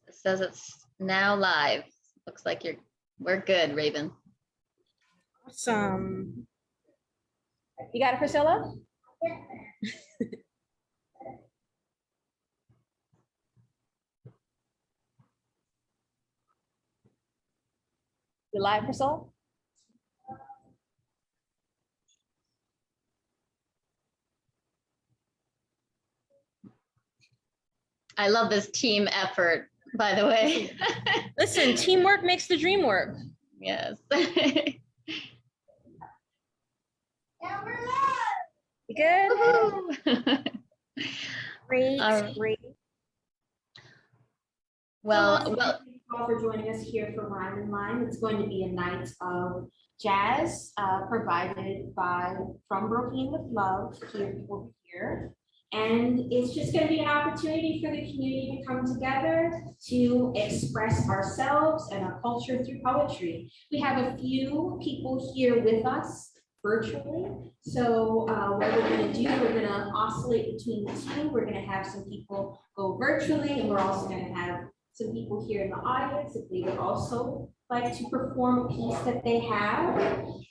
It says it's now live. Looks like we're good, Raven. Awesome. You got it, Priscilla? You live, Priscilla? I love this team effort, by the way. Listen, teamwork makes the dream work. Yes. You good? Great, great. Well, Thank you all for joining us here for Rhyme and Lime. It's going to be a night of jazz provided from Brooklyn with Love here over here. And it's just going to be an opportunity for the community to come together to express ourselves and our culture through poetry. We have a few people here with us virtually. So what we're going to do, we're going to oscillate between the two. We're going to have some people go virtually, and we're also going to have some people here in the audience if they would also like to perform a piece that they have.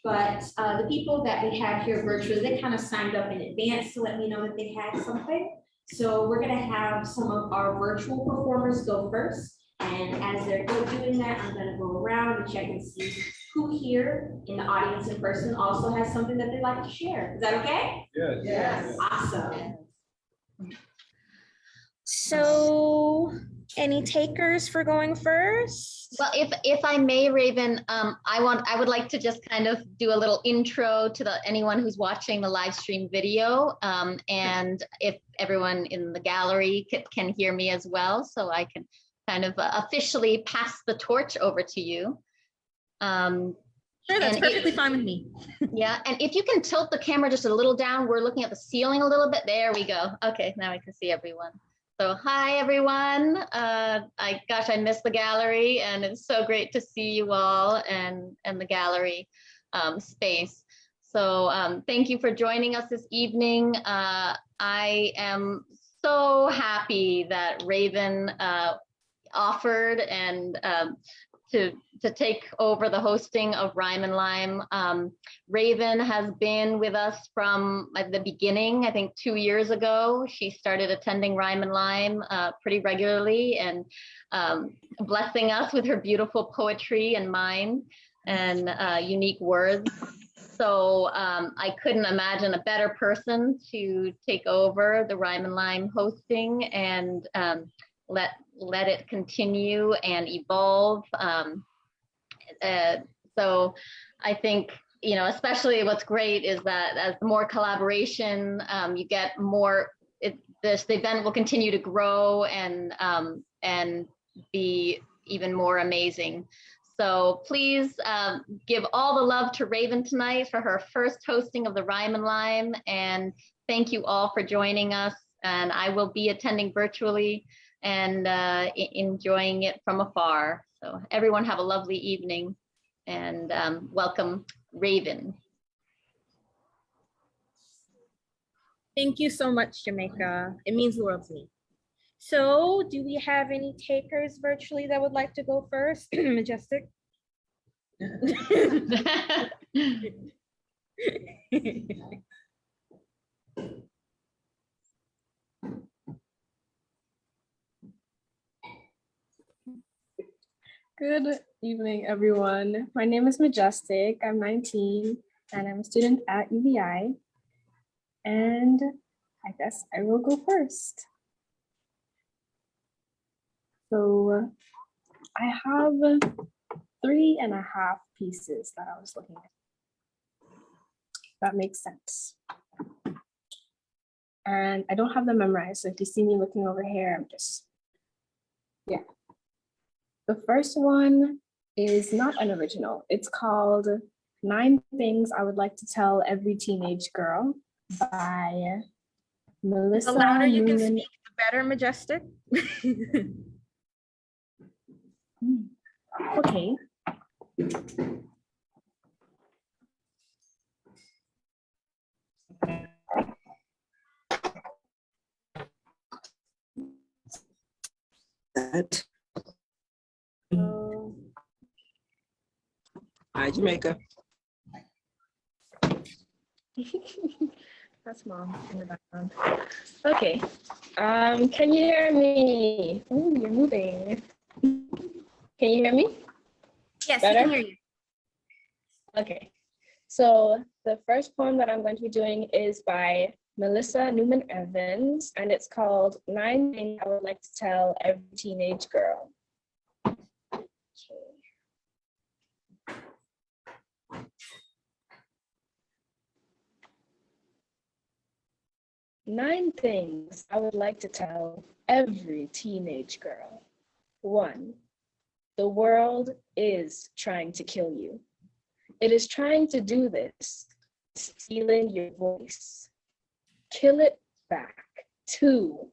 But the people that we have here virtually, they kind of signed up in advance to let me know that they had something. So we're gonna have some of our virtual performers go first. And as they're doing that, I'm gonna go around and check and see who here in the audience in person also has something that they'd like to share. Is that okay? Yes. Yes. Awesome. So, any takers for going first? well, if I may, Raven, I would like to just kind of do a little intro to anyone who's watching the live stream video, and if everyone in the gallery can hear me as well, so I can kind of officially pass the torch over to you. Sure, that's perfectly fine with me. Yeah, and if you can tilt the camera just a little down, we're looking at the ceiling a little bit. There we go. Okay, now I can see everyone. So hi, everyone. Gosh, I miss the gallery, and it's so great to see you all and the gallery space. So thank you for joining us this evening. I am so happy that Raven offered and to take over the hosting of Rhyme and Lime. Raven has been with us from the beginning. I think 2 years ago, she started attending Rhyme and Lime pretty regularly and blessing us with her beautiful poetry and mind and unique words. So I couldn't imagine a better person to take over the Rhyme and Lime hosting and let it continue and evolve. So I think, you know, especially what's great is that as more collaboration, you get more, this event will continue to grow and be even more amazing. So please give all the love to Raven tonight for her first hosting of the Rhyme and Lime. And thank you all for joining us. And I will be attending virtually and enjoying it from afar. So everyone have a lovely evening and welcome Raven. Thank you so much, Jamaica. It means the world to me. So do we have any takers virtually that would like to go first? Majestic. Good evening, everyone. My name is Majestic. I'm 19 and I'm a student at UVI. And I guess I will go first. So I have 3.5 pieces that I was looking at. That makes sense. And I don't have them memorized. So if you see me looking over here, I'm just, yeah. The first one is not an original. It's called 9 Things I Would Like to Tell Every Teenage Girl by Melissa. The louder you can Noonan. speak, the better, Majestic. Okay. that. So, Hi, Jamaica. That's mom in the background. Okay. Can you hear me? Oh, you're moving. Can you hear me? yes, we Better? can hear you. Okay. So the first poem that I'm going to be doing is by Melissa Newman Evans, and it's called 9 Things I Would Like to Tell Every Teenage Girl. Okay. 9 things I would like to tell every teenage girl. 1, the world is trying to kill you. It is trying to do this, stealing your voice. Kill it back. 2,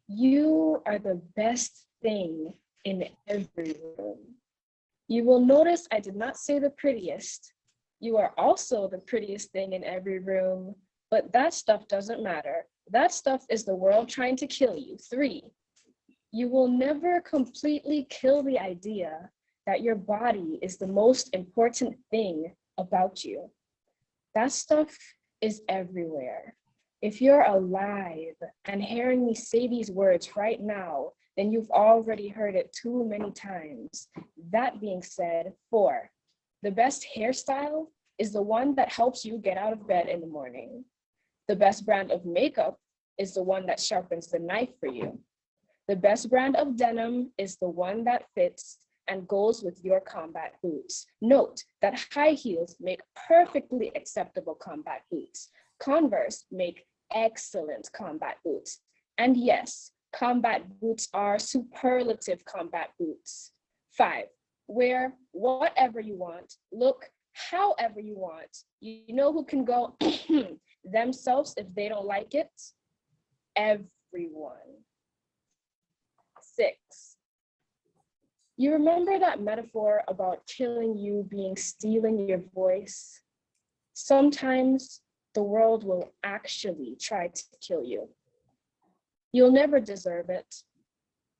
you are the best thing in every room. You will notice I did not say the prettiest. You are also the prettiest thing in every room, but that stuff doesn't matter. That stuff is the world trying to kill you. 3, you will never completely kill the idea that your body is the most important thing about you. That stuff is everywhere. If you're alive and hearing me say these words right now, then you've already heard it too many times. That being said, 4, the best hairstyle is the one that helps you get out of bed in the morning. The best brand of makeup is the one that sharpens the knife for you. The best brand of denim is the one that fits and goes with your combat boots. Note that high heels make perfectly acceptable combat boots. Converse make excellent combat boots. And yes, combat boots are superlative combat boots. 5, wear whatever you want, look however you want. You know who can go themselves if they don't like it? Everyone. 6, you remember that metaphor about killing you being stealing your voice? Sometimes the world will actually try to kill you. You'll never deserve it.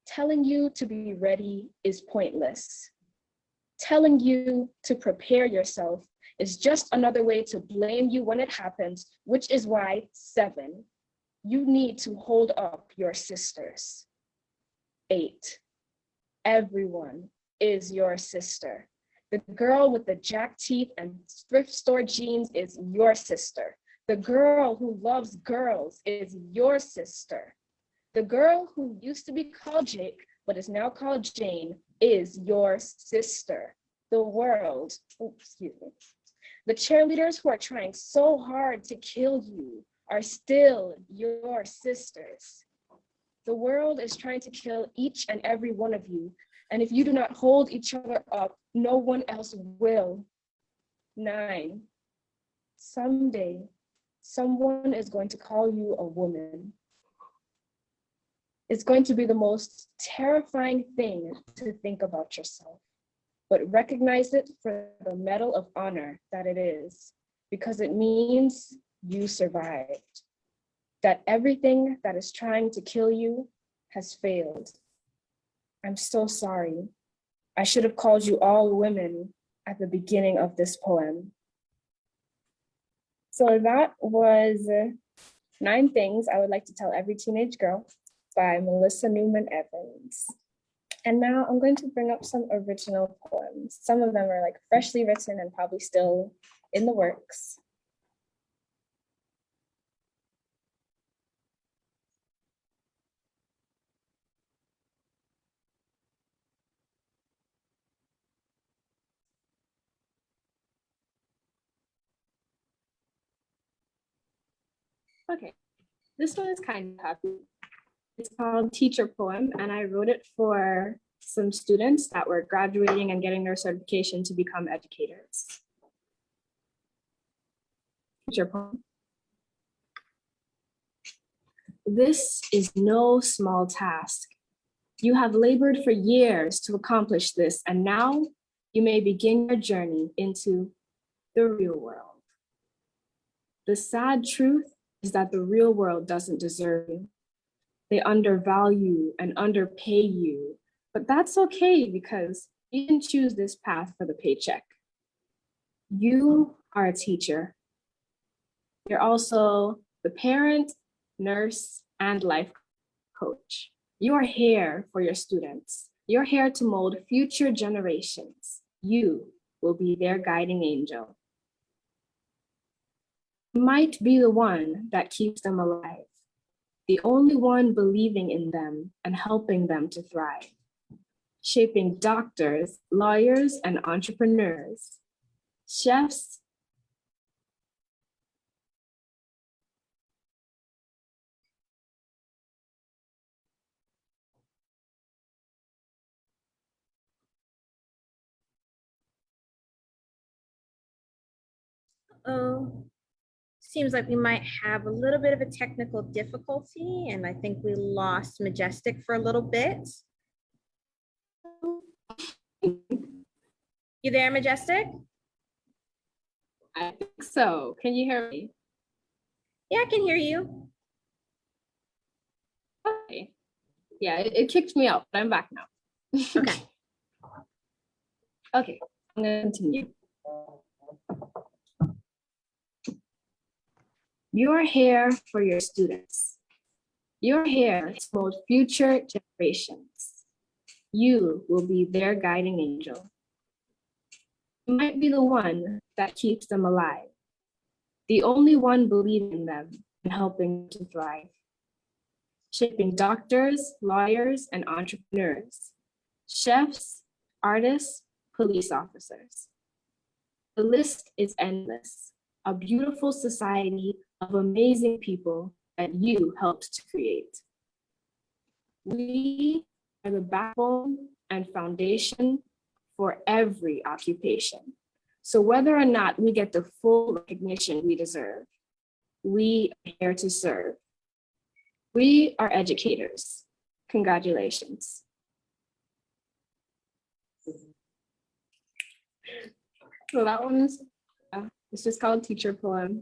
Telling you to be ready is pointless. Telling you to prepare yourself is just another way to blame you when it happens, which is why 7, you need to hold up your sisters. 8, everyone is your sister. The girl with the jack teeth and thrift store jeans is your sister. The girl who loves girls is your sister. The girl who used to be called Jake, but is now called Jane, is your sister. The world, the cheerleaders who are trying so hard to kill you are still your sisters. The world is trying to kill each and every one of you. And if you do not hold each other up, no one else will. 9, someday, someone is going to call you a woman. It's going to be the most terrifying thing to think about yourself, but recognize it for the medal of honor that it is, because it means you survived. That everything that is trying to kill you has failed. I'm so sorry. I should have called you all women at the beginning of this poem. So that was 9 Things I Would Like to Tell Every Teenage Girl by Melissa Newman Evans. And now I'm going to bring up some original poems. Some of them are like freshly written and probably still in the works. Okay, this one is kind of happy. It's called Teacher Poem, and I wrote it for some students that were graduating and getting their certification to become educators. Teacher Poem. This is no small task. You have labored for years to accomplish this, and now you may begin your journey into the real world. The sad truth is that the real world doesn't deserve you. They undervalue and underpay you, But that's okay because you didn't choose this path for the paycheck. You are a teacher. You're also the parent, nurse, and life coach. You are here for your students. You're here to mold future generations. You will be their guiding angel. You might be the one that keeps them alive, the only one believing in them and helping them to thrive, shaping doctors, lawyers, and entrepreneurs, chefs. Oh, seems like we might have a little bit of a technical difficulty, and I think we lost Majestic for a little bit. You there, Majestic? I think so. Can you hear me? Yeah, I can hear you. Okay. Yeah, it kicked me out, but I'm back now. Okay. Okay, I'm gonna continue. You're here for your students. You're here to mold future generations. You will be their guiding angel. You might be the one that keeps them alive, the only one believing in them and helping to thrive, shaping doctors, lawyers, and entrepreneurs, chefs, artists, police officers. The list is endless, a beautiful society of amazing people that you helped to create. We are the backbone and foundation for every occupation. So whether or not we get the full recognition we deserve, we are here to serve. We are educators. Congratulations. So that one's, it's just called Teacher Poem.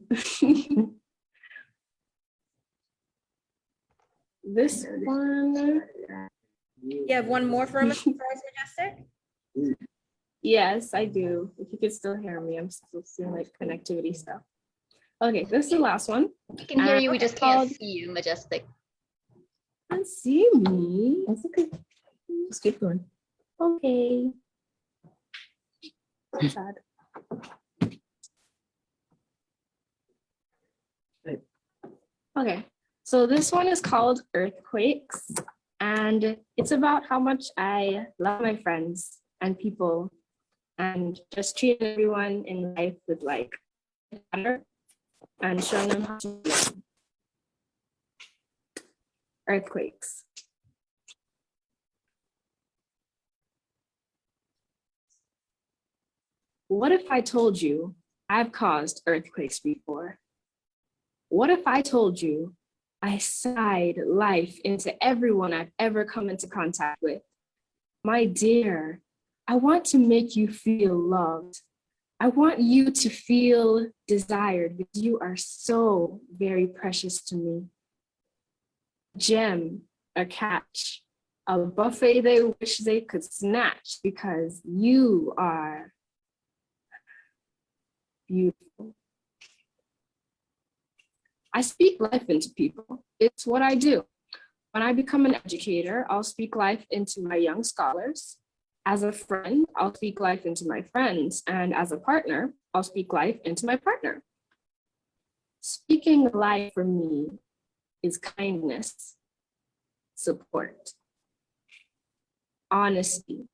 This one, You have one more for us, Majestic? yes, I do. If you could still hear me, I'm still seeing like connectivity stuff. Okay, this is the last one. We can hear you, we just can't called- see you, Majestic. Can't see me. That's okay. Let's keep going. Okay. Sad. Okay, so this one is called Earthquakes, and it's about how much I love my friends and people and just treat everyone in life with like honor and showing them how to live. Earthquakes. What if I told you I've caused earthquakes before? What if I told you I sighed life into everyone I've ever come into contact with? My dear, I want to make you feel loved. I want you to feel desired because you are so very precious to me. Gem, a catch, a buffet they wish they could snatch because you are beautiful. I speak life into people. It's what I do. When I become an educator, I'll speak life into my young scholars. As a friend, I'll speak life into my friends. And as a partner, I'll speak life into my partner. Speaking life for me is kindness, support, honesty,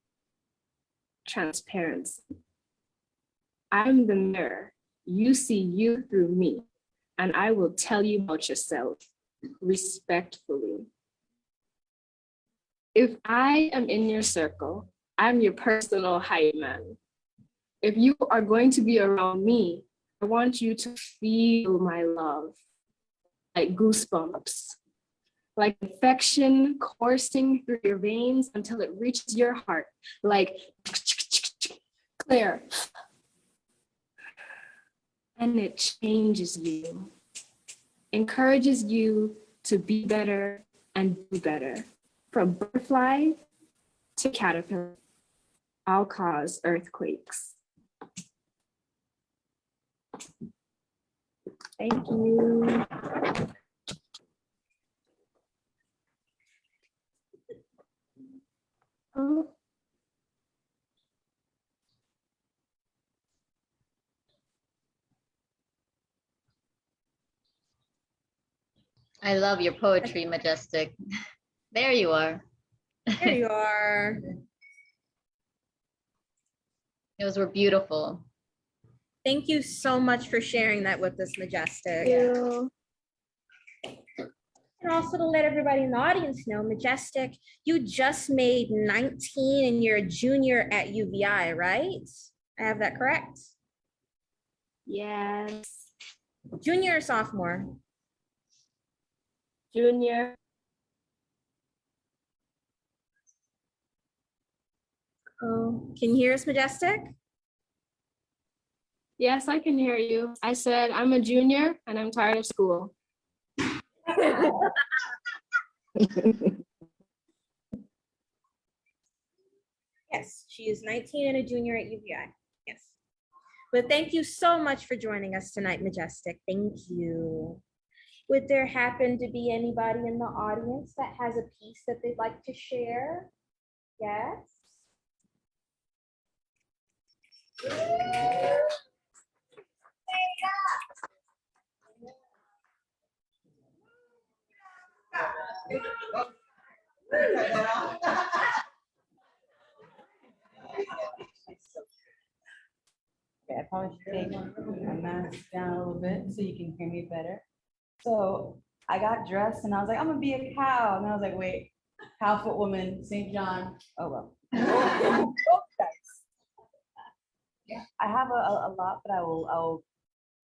transparency. I'm the mirror. You see you through me, and I will tell you about yourself respectfully. If I am in your circle, I'm your personal hype man. If you are going to be around me, I want you to feel my love, like goosebumps, like affection coursing through your veins until it reaches your heart, like Claire. And it changes you, encourages you to be better and do better, from butterfly to caterpillar, all cause earthquakes. Thank you. Oh. I love your poetry, Majestic. There you are. There you are. Those were beautiful. Thank you so much for sharing that with us, Majestic. Thank you. And also to let everybody in the audience know, Majestic, you just made 19 and you're a junior at UVI, right? I have that correct? Yes. Junior or sophomore? Junior. Oh, can you hear us, Majestic? Yes, I can hear you. I said I'm a junior and I'm tired of school. Yes, she is 19 and a junior at UVI. Yes. But thank you so much for joining us tonight, Majestic. Thank you. Would there happen to be anybody in the audience that has a piece that they'd like to share? Yes. Okay, I probably should take my mask down a little bit so you can hear me better. So I got dressed and I was like, I'm gonna be a cow. And I was like, wait, cow foot woman, St. John. Oh, well. Yeah, I have a lot, but I'll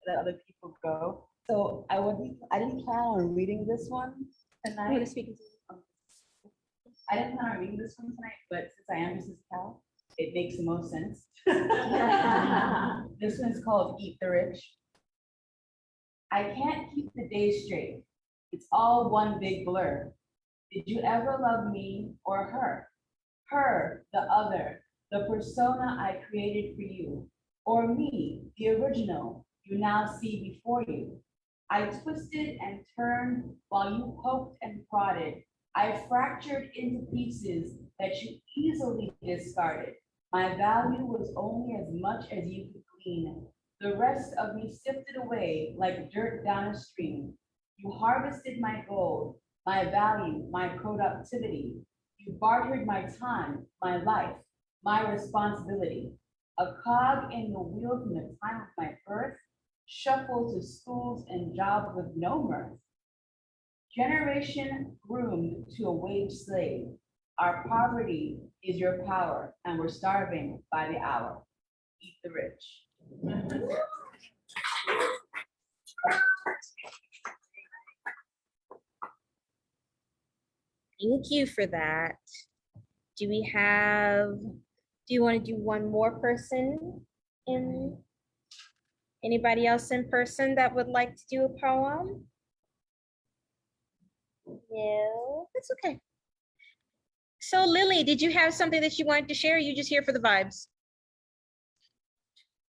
let other people go. So I didn't plan on reading this one I'm gonna tonight. speak into I didn't plan on reading this one tonight, but since I am Mrs. Cow, it makes the most sense. This one's called Eat the Rich. I can't keep the days straight. It's all one big blur. Did you ever love me or her? Her, the other, the persona I created for you. Or me, the original you now see before you. I twisted and turned while you poked and prodded. I fractured into pieces that you easily discarded. My value was only as much as you could glean. The rest of me sifted away like dirt down a stream. You harvested my gold, my value, my productivity. You bartered my time, my life, my responsibility. A cog in the wheel from the time of my birth, shuffled to schools and jobs with no mirth. Generation groomed to a wage slave. Our poverty is your power, and we're starving by the hour. Eat the rich. Thank you for that. Do you want to do one more person anybody else in person that would like to do a poem? No, that's okay. So Lily, did you have something that you wanted to share? Or you just here for the vibes?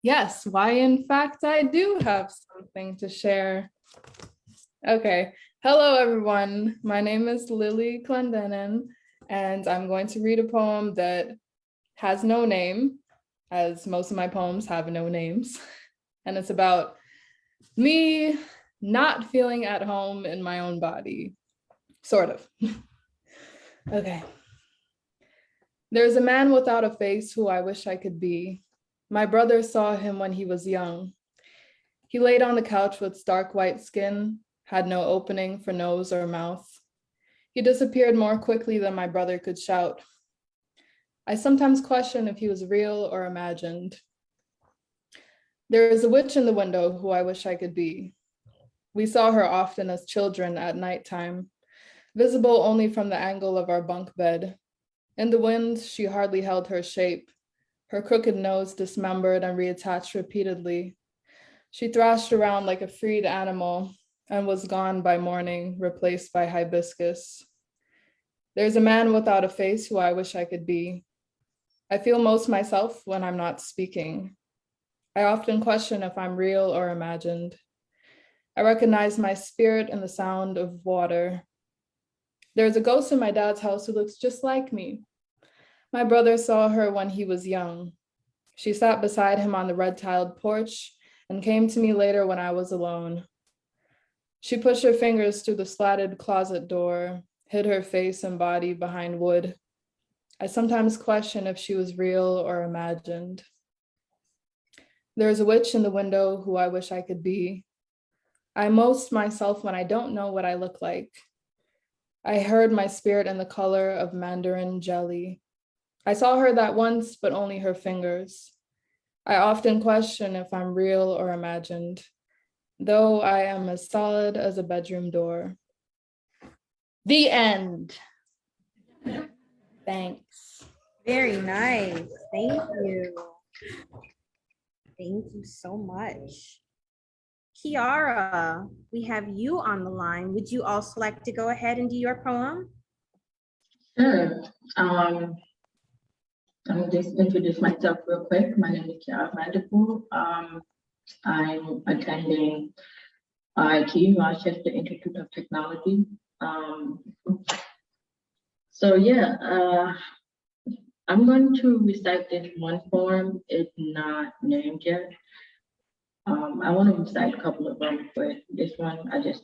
Yes, why in fact I do have something to share. Okay, hello everyone. My name is Lily Clendenin, and I'm going to read a poem that has no name, as most of my poems have no names. And it's about me not feeling at home in my own body, sort of. Okay. There's a man without a face who I wish I could be. My brother saw him when he was young. He laid on the couch with stark white skin, had no opening for nose or mouth. He disappeared more quickly than my brother could shout. I sometimes question if he was real or imagined. There is a witch in the window who I wish I could be. We saw her often as children at nighttime, visible only from the angle of our bunk bed. In the wind, she hardly held her shape, her crooked nose dismembered and reattached repeatedly. She thrashed around like a freed animal and was gone by morning, replaced by hibiscus. There's a man without a face who I wish I could be. I feel most myself when I'm not speaking. I often question if I'm real or imagined. I recognize my spirit in the sound of water. There's a ghost in my dad's house who looks just like me. My brother saw her when he was young. She sat beside him on the red-tiled porch and came to me later when I was alone. She pushed her fingers through the slatted closet door, hid her face and body behind wood. I sometimes question if she was real or imagined. There's a witch in the window who I wish I could be. I most myself when I don't know what I look like. I heard my spirit in the color of mandarin jelly. I saw her that once, but only her fingers. I often question if I'm real or imagined, though I am as solid as a bedroom door. The end. Thanks. Very nice. Thank you. Thank you so much. Kiara, we have you on the line. Would you also like to go ahead and do your poem? Sure. I'll just introduce myself real quick. My name is Kiara Vanderpool. I'm attending IIT, Rochester Institute of Technology. I'm going to recite this one poem. It's not named yet. I want to recite a couple of them, but this one, I just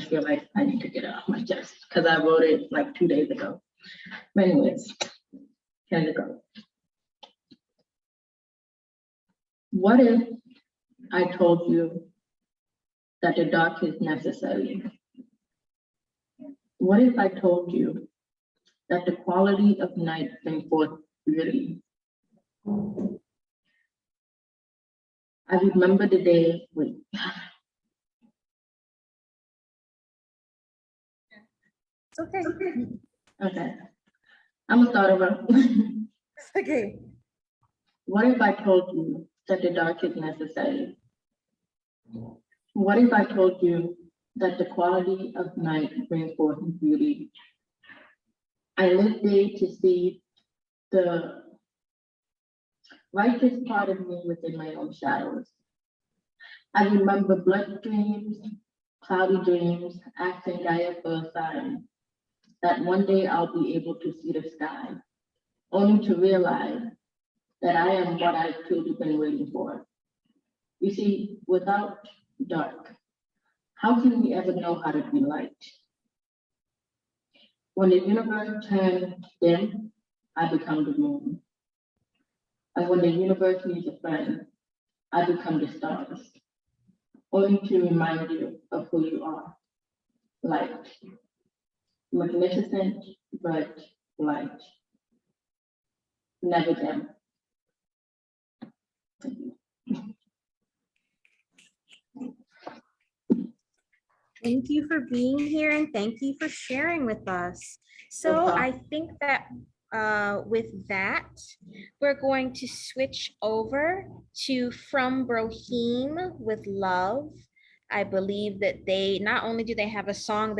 feel like I need to get it off my chest because I wrote it like 2 days ago. But anyways, here we go. What if I told you that the dark is necessary? What if I told you that the quality of night brings forth beauty? I remember the day when It's okay. okay. I'm gonna start over. Okay. What if I told you that the dark is necessary? What if I told you that the quality of night brings forth beauty? I live day to see the righteous part of me within my own shadows. I remember blood dreams, cloudy dreams, asking Gaia for a sign that one day I'll be able to see the sky, only to realize that I am what I've truly been waiting for. You see, without dark, how can we ever know how to be light? When the universe turns dim, I become the moon. And when the universe needs a friend, I become the stars, only to remind you of who you are. Light. Magnificent, but light. Never dim. Thank you for being here and thank you for sharing with us. So No problem. I think that with that, we're going to switch over to From Brohim with Love. I believe that they, not only do they have a song,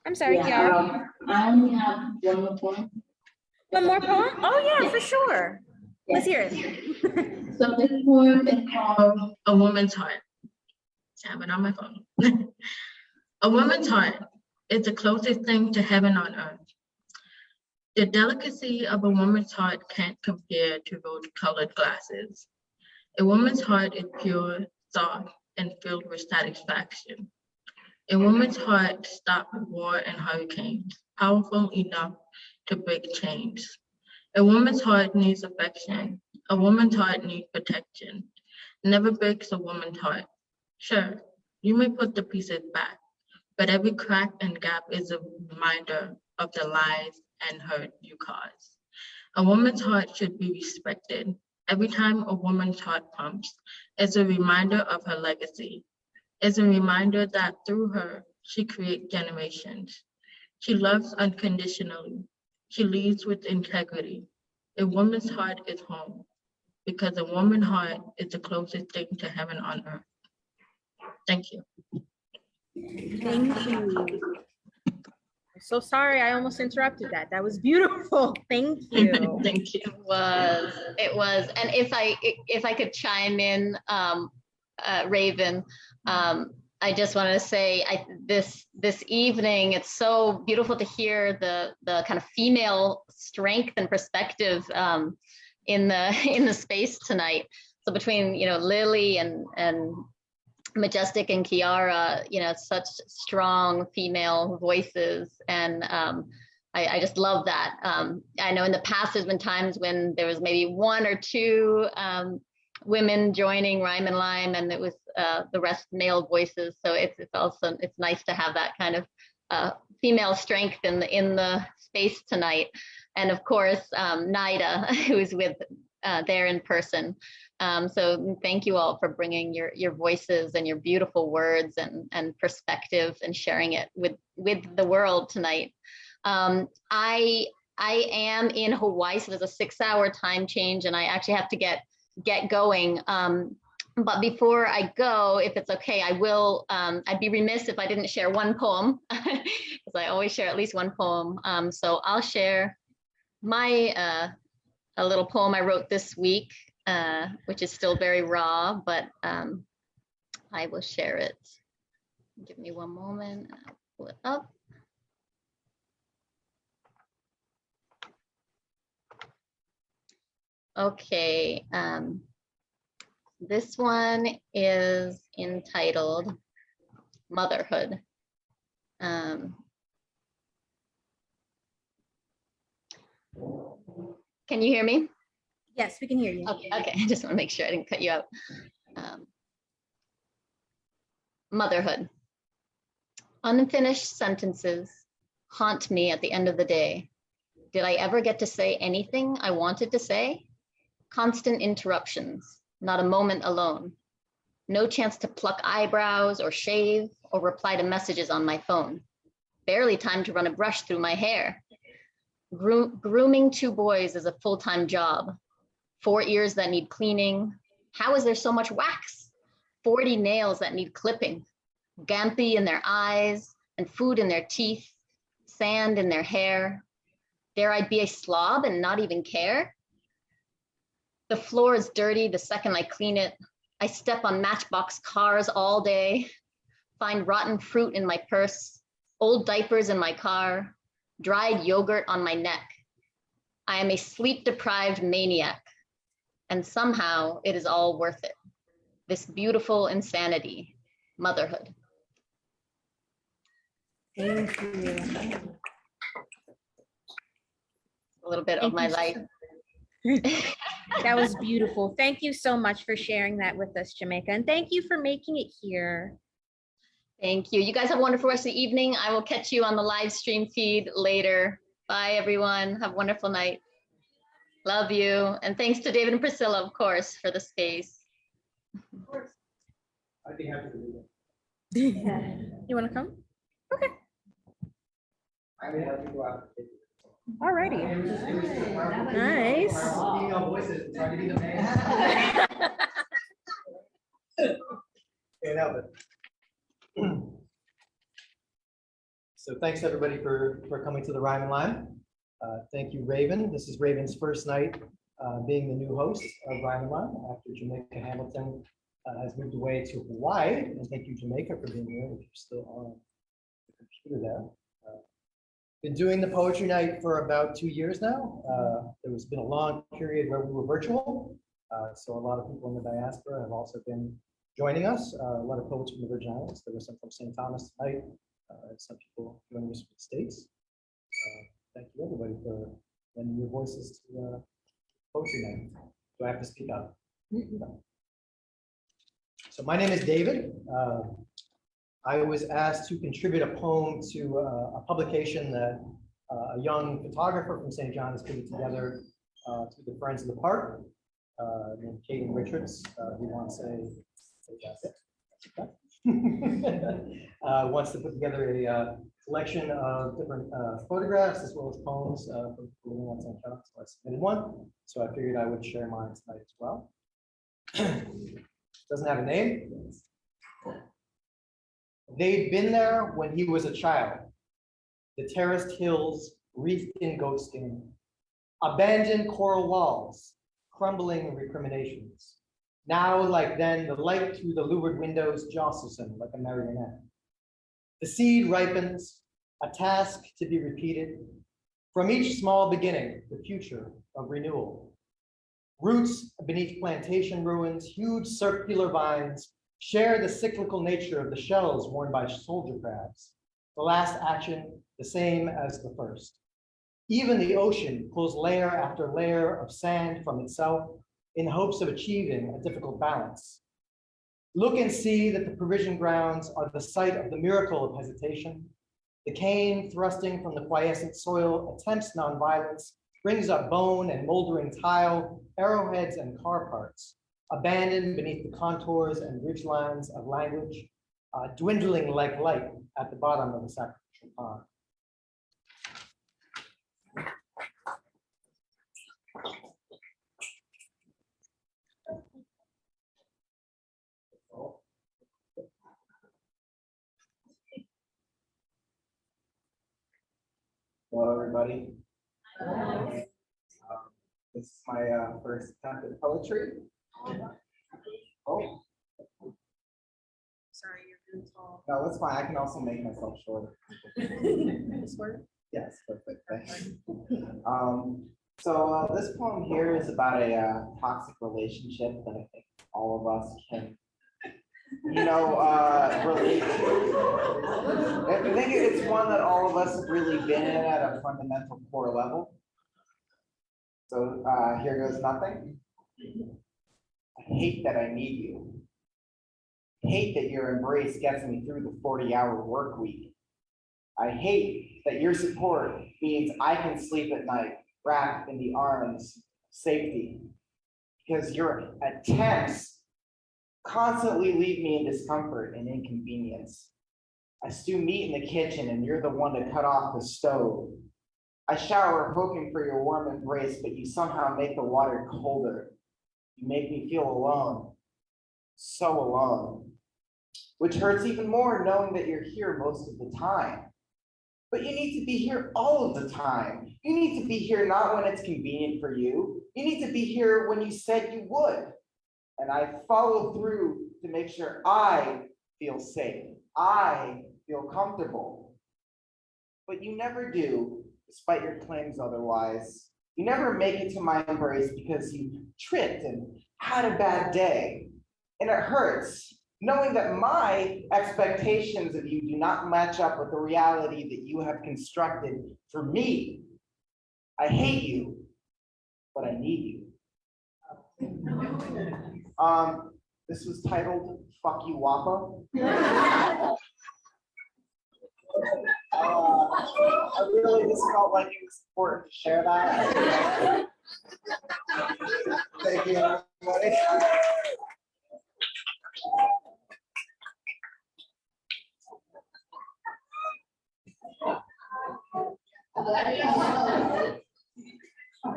I'm sorry, Kiara. I only have one more point. One more poem? Oh yeah, for sure. Let's hear it. So this poem is called A Woman's Heart. I have it on my phone. A woman's heart is the closest thing to heaven on earth. The delicacy of a woman's heart can't compare to rose-colored glasses. A woman's heart is pure, soft, and filled with satisfaction. A woman's heart stops war and hurricanes, powerful enough to break chains. A woman's heart needs affection. A woman's heart needs protection. Never breaks a woman's heart. Sure, you may put the pieces back, but every crack and gap is a reminder of the lies and hurt you cause. A woman's heart should be respected. Every time a woman's heart pumps, it's a reminder of her legacy. It's a reminder that through her, she creates generations. She loves unconditionally. She leads with integrity. A woman's heart is home because a woman's heart is the closest thing to heaven on earth. Thank you. Thank you. So sorry, I almost interrupted that. That was beautiful. Thank you. Thank you. It was, and if I could chime in, Raven, I just wanted to say, this evening, it's so beautiful to hear the kind of female strength and perspective in the space tonight. So between Lily and Majestic and Kiara, such strong female voices, and I just love that. I know in the past there's been times when there was maybe one or two women joining Rhyme and Lime, and it was the rest male voices. So it's nice to have that kind of female strength in the space tonight. And of course, Nida, who is with there in person. So thank you all for bringing your voices and your beautiful words and perspective and sharing it with the world tonight. I am in Hawaii, so there's a 6-hour time change, and I actually have to get going. But before I go, if it's okay, I will, I'd be remiss if I didn't share one poem, because I always share at least one poem. So I'll share my a little poem I wrote this week, which is still very raw, but I will share it. Give me one moment. I'll pull it up. Okay. This one is entitled Motherhood. Can you hear me? Yes, we can hear you. Okay, I just want to make sure I didn't cut you out. Motherhood. Unfinished sentences haunt me at the end of the day. Did I ever get to say anything I wanted to say? Constant interruptions, not a moment alone. No chance to pluck eyebrows or shave or reply to messages on my phone. Barely time to run a brush through my hair. Grooming 2 boys is a full-time job. 4 ears that need cleaning. How is there so much wax? 40 nails that need clipping. Gampy in their eyes and food in their teeth. Sand in their hair. Dare I be a slob and not even care? The floor is dirty the second I clean it. I step on Matchbox cars all day. Find rotten fruit in my purse. Old diapers in my car. Dried yogurt on my neck. I am a sleep-deprived maniac. And somehow it is all worth it. This beautiful insanity, motherhood. Thank you. A little bit of my life. That was beautiful. Thank you so much for sharing that with us, Jamaica. And thank you for making it here. Thank you. You guys have a wonderful rest of the evening. I will catch you on the live stream feed later. Bye, everyone. Have a wonderful night. Love you. And thanks to David and Priscilla, of course, for the space. I'd be happy to do that. You want to come? Okay. I may have to go out. Alrighty. Nice. Female voices, trying to be the man. Can't help it. So thanks everybody for coming to the Rhyme and Lime. Thank you, Raven. This is Raven's first night being the new host of Rhyme and Lime after Jamaica Hamilton has moved away to Hawaii. And thank you, Jamaica, for being here if you're still on the computer there. Been doing the poetry night for about 2 years now. There has been a long period where we were virtual. So a lot of people in the diaspora have also been joining us. A lot of poets from the Virgin Islands. There were some from St. Thomas tonight. Some people joining us from the States. Thank you everybody for lending your voices to poetry night. Do I have to speak up? So my name is David. I was asked to contribute a poem to a publication that a young photographer from St. John has put together through the Friends of the Park, named Kaden Richards. He wants wants to put together a collection of different photographs as well as poems from people living on St. John. So I submitted one. So I figured I would share mine tonight as well. Doesn't have a name. They'd been there when he was a child. the terraced hills wreathed in goatskin, abandoned coral walls, crumbling recriminations. Now, like then, the light through the louvered windows jostles him like a marionette. The seed ripens, a task to be repeated. From each small beginning, the future of renewal. Roots beneath plantation ruins, huge circular vines share the cyclical nature of the shells worn by soldier crabs. The last action, the same as the first. Even the ocean pulls layer after layer of sand from itself in hopes of achieving a difficult balance. Look and see that the provision grounds are the site of the miracle of hesitation. The cane thrusting from the quiescent soil attempts nonviolence, brings up bone and moldering tile, arrowheads and car parts, abandoned beneath the contours and ridgelines of language, dwindling like light at the bottom of the sacrificial pond. Hello, everybody. This is my first attempt at poetry. Oh, Sorry, you're really tall. no, that's fine. I can also make myself shorter. This work? Yes, perfect. Thanks. So this poem here is about a toxic relationship that I think all of us can, relate to. I think it's one that all of us have really been in at a fundamental core level. So here goes nothing. I hate that I need you. I hate that your embrace gets me through the 40-hour work week. I hate that your support means I can sleep at night wrapped in the arms of safety, because your attempts constantly leave me in discomfort and inconvenience. I stew meat in the kitchen and you're the one to cut off the stove. I shower hoping for your warm embrace, but you somehow make the water colder. You make me feel alone, so alone, which hurts even more knowing that you're here most of the time. But you need to be here all of the time. You need to be here not when it's convenient for you. You need to be here when you said you would. And I follow through to make sure I feel safe. I feel comfortable. But you never do, despite your claims otherwise. You never make it to my embrace because you tripped and had a bad day. And it hurts knowing that my expectations of you do not match up with the reality that you have constructed for me. I hate you, but I need you. This was titled Fuck You Wappa. I really just felt like it was important to share that. Thank you, everybody.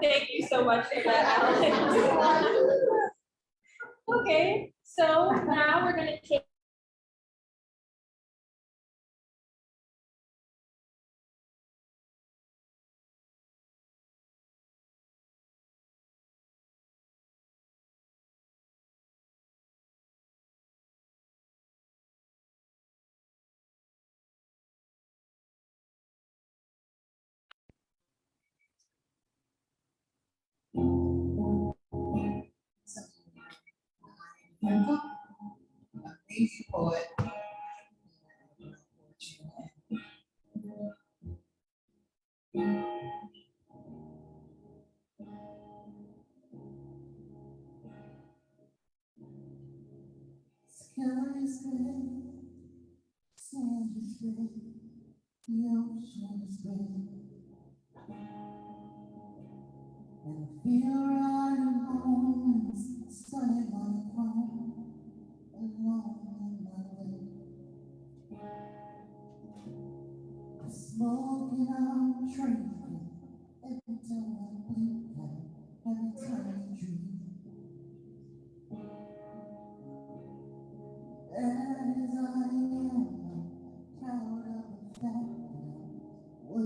Thank you so much for that, Alex. Okay, so now we're gonna take Lazy poet. Sky is gray, sand is gray, the ocean is gray. And I feel right home, starting my home, alone in my way. I'm smoking, I'm drinking, every time I blink, every time I dream. As I am, proud of the fact that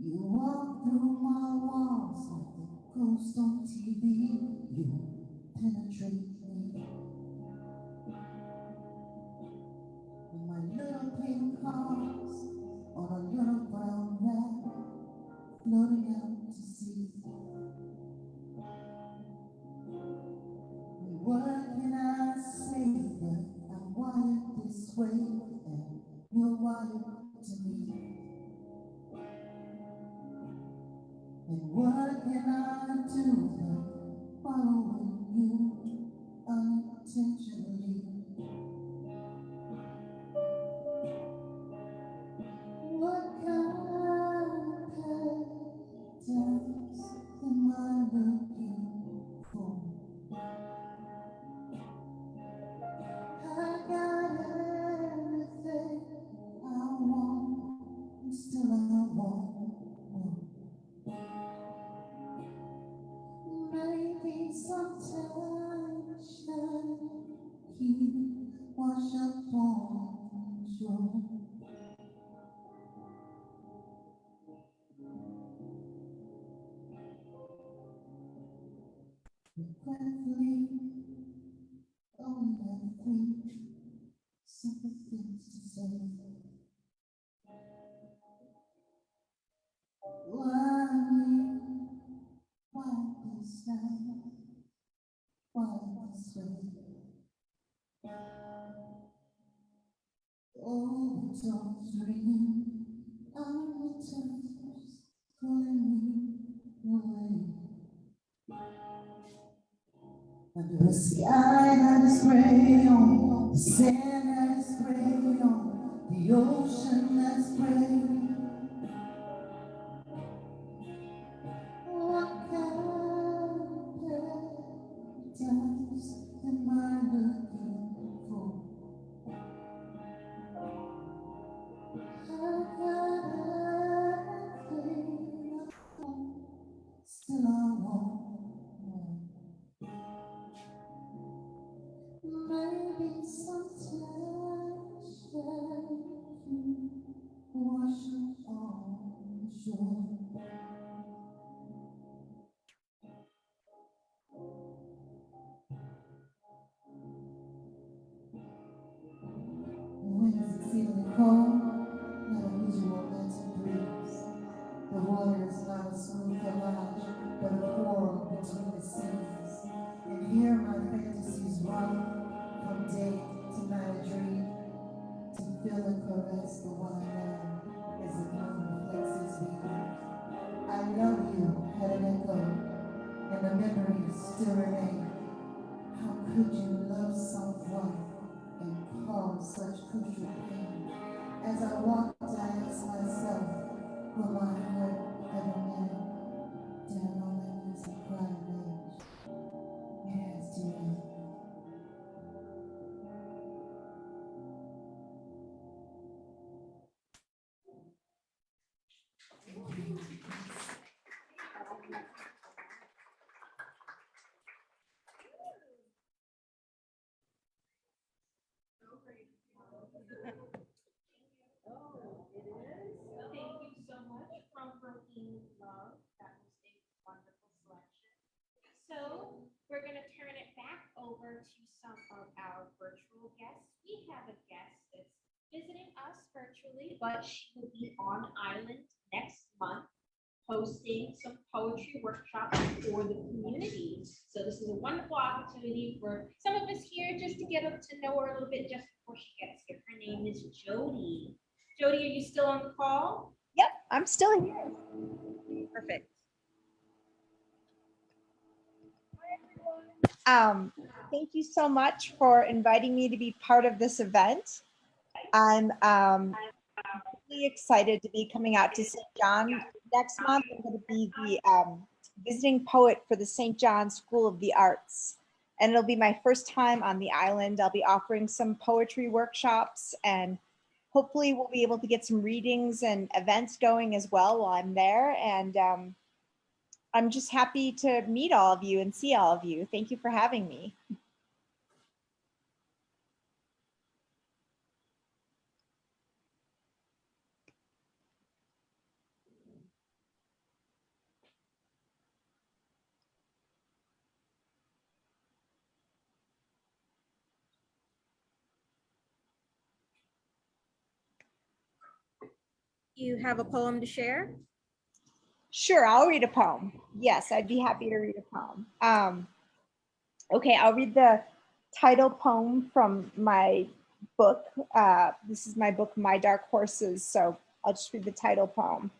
You walk through my walls like a ghost on TV. You penetrate me. In my little pink cars on a little brown rat floating out to sea. What can I say that I'm wired this way and you're wired to me? And what can I do but following you unintentionally? What kind of paradise am I looking for? I got everything I want, and still I want more. Maybe sometimes I keep wash up on shore. Regretfully, only have three simple things to say. Why me? Why this time? Why this way? Oh, it's all ringing on the toes, calling me away. Under a sky that is gray on, the sand that is gray on, the ocean that's gray. What kind of paradise am I looking for? I've got everything I want, still I want more. Maybe sometimes you wash up on shore. When is it feeling cold? Not a usual mental breeze. The water is not a smooth garage, but a quarrel between the seas. And here my fantasies run from day to night a dream. To feel and caress the one I love as the moon reflects its beam. I love you had an echo, and the memories still remain. How could you love someone and cause such crucial pain? As I walked, I asked myself, will my heart ever mend? Down all that music cried rage. It has to end. Oh, it is. Thank you so much from Broken Love. That was a wonderful selection. So we're going to turn it back over to some of our virtual guests. We have a guest that's visiting us virtually, but she will be on island next month, hosting some poetry workshops for the community. So this is a wonderful opportunity for some of us here just to get up to know her a little bit just before she gets here. Her name is Jody. Jody, are you still on the call? Yep, I'm still here. Perfect. Thank you so much for inviting me to be part of this event. I'm really excited to be coming out to St. John next month. I'm going to be the visiting poet for the St. John School of the Arts. And it'll be my first time on the island. I'll be offering some poetry workshops, and hopefully we'll be able to get some readings and events going as well while I'm there. And I'm just happy to meet all of you and see all of you. Thank you for having me. You have a poem to share? Sure, I'll read a poem. Yes, I'd be happy to read a poem. Okay, I'll read the title poem from my book. This is my book, My Dark Horses, so I'll just read the title poem.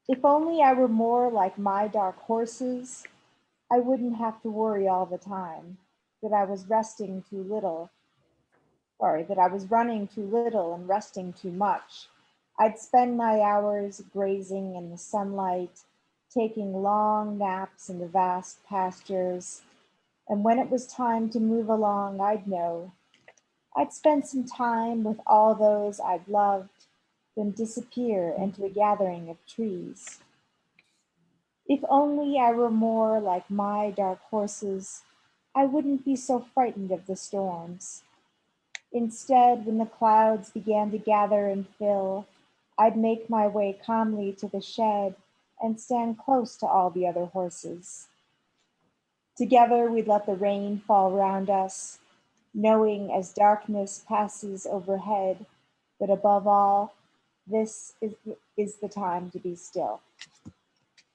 If only I were more like my dark horses, I wouldn't have to worry all the time that I was resting too little. Sorry, that I was running too little and resting too much. I'd spend my hours grazing in the sunlight, taking long naps in the vast pastures. And when it was time to move along, I'd know. I'd spend some time with all those I'd loved, then disappear into a gathering of trees. If only I were more like my dark horses, I wouldn't be so frightened of the storms. Instead, when the clouds began to gather and fill, I'd make my way calmly to the shed and stand close to all the other horses. Together, we'd let the rain fall round us, knowing as darkness passes overhead that above all, this is the time to be still.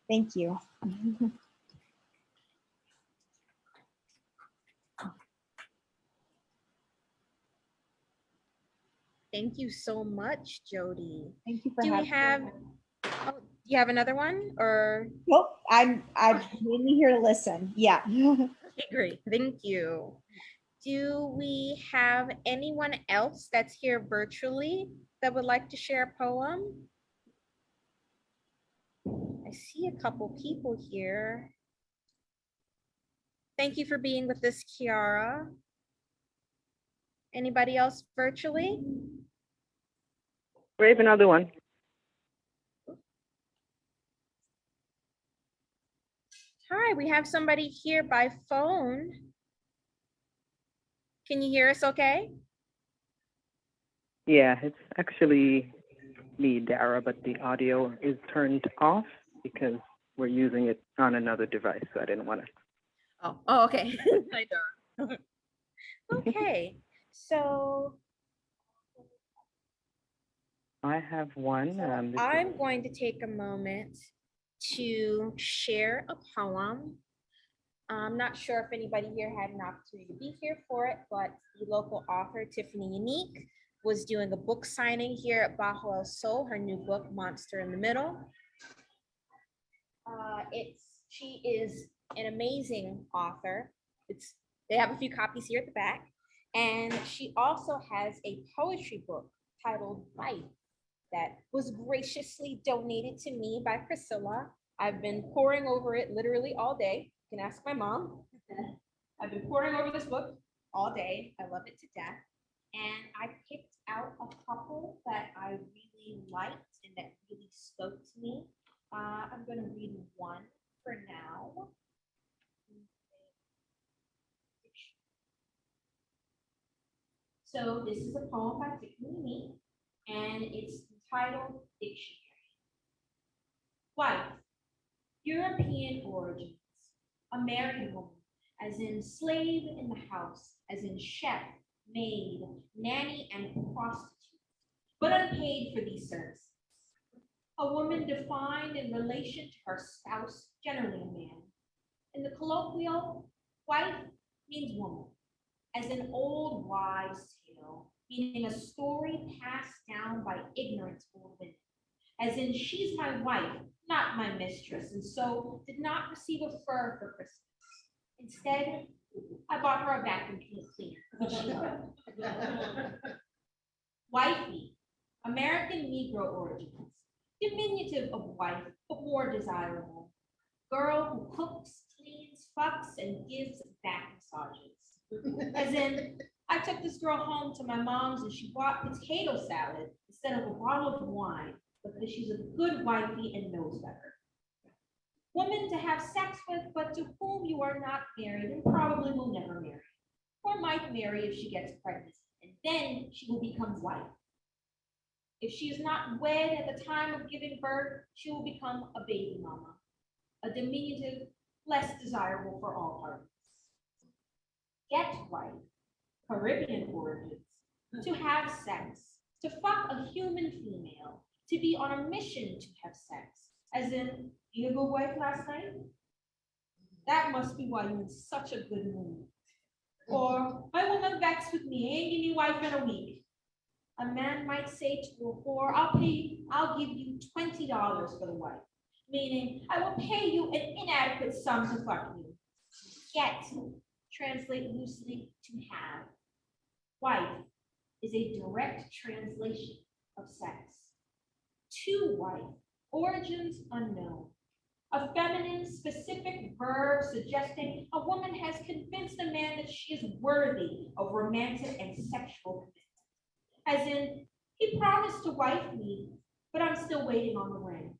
Thank you. Thank you so much, Jody. Thank you for Do we having me. have, oh, do you have another one or? Nope, I'm mainly here to listen. Yeah. Okay, great, thank you. Do we have anyone else that's here virtually that would like to share a poem? I see a couple people here. Thank you for being with us, Kiara. Anybody else virtually? We have another one. Hi, we have somebody here by phone. Can you hear us okay? Yeah, it's actually me, Dara, but the audio is turned off because we're using it on another device, so I didn't want to. Oh, okay. Hi, Dara. Okay, so I have one. I'm going to take a moment to share a poem. I'm not sure if anybody here had an opportunity to be here for it, but the local author, Tiffany Unique, was doing a book signing here at Bajo El Sol, her new book, Monster in the Middle. She is an amazing author. They have a few copies here at the back. And she also has a poetry book titled Life that was graciously donated to me by Priscilla. I've been poring over it literally all day. You can ask my mom. I've been poring over this book all day. I love it to death. And I picked out a couple that I really liked and that really spoke to me. I'm going to read one for now. So this is a poem by Tiffany Unique, and it's entitled Dictionary. Wife, European origins, a married woman, as in slave in the house, as in chef, maid, nanny, and prostitute, but unpaid for these services. A woman defined in relation to her spouse, generally a man. In the colloquial, wife means woman, as an old wives' tale, meaning a story passed down by ignorant old women, as in she's my wife, not my mistress, and so did not receive a fur for Christmas. Instead, I bought her a vacuum cleaner. Wifey, American Negro origins, diminutive of wife, but more desirable. Girl who cooks, cleans, fucks, and gives back massages. As in, I took this girl home to my mom's and she bought potato salad instead of a bottle of wine because she's a good wifey and knows better. Woman to have sex with, but to whom you are not married and probably will never marry, or might marry if she gets pregnant, and then she will become wife. If she is not wed at the time of giving birth, she will become a baby mama, a diminutive less desirable for all parties. Get wife, Caribbean origins, to have sex, to fuck a human female, to be on a mission to have sex, as in, you a good wife last night? That must be why you're in such a good mood. Or, my woman vexed with me, ain't give me wife in a week. A man might say to a whore, I'll give you $20 for the wife, meaning I will pay you an inadequate sum to fuck you. Get, translate loosely to have. Wife is a direct translation of sex. To wife, origins unknown. A feminine specific verb suggesting a woman has convinced a man that she is worthy of romantic and sexual commitment. As in, he promised to wife me, but I'm still waiting on the ring.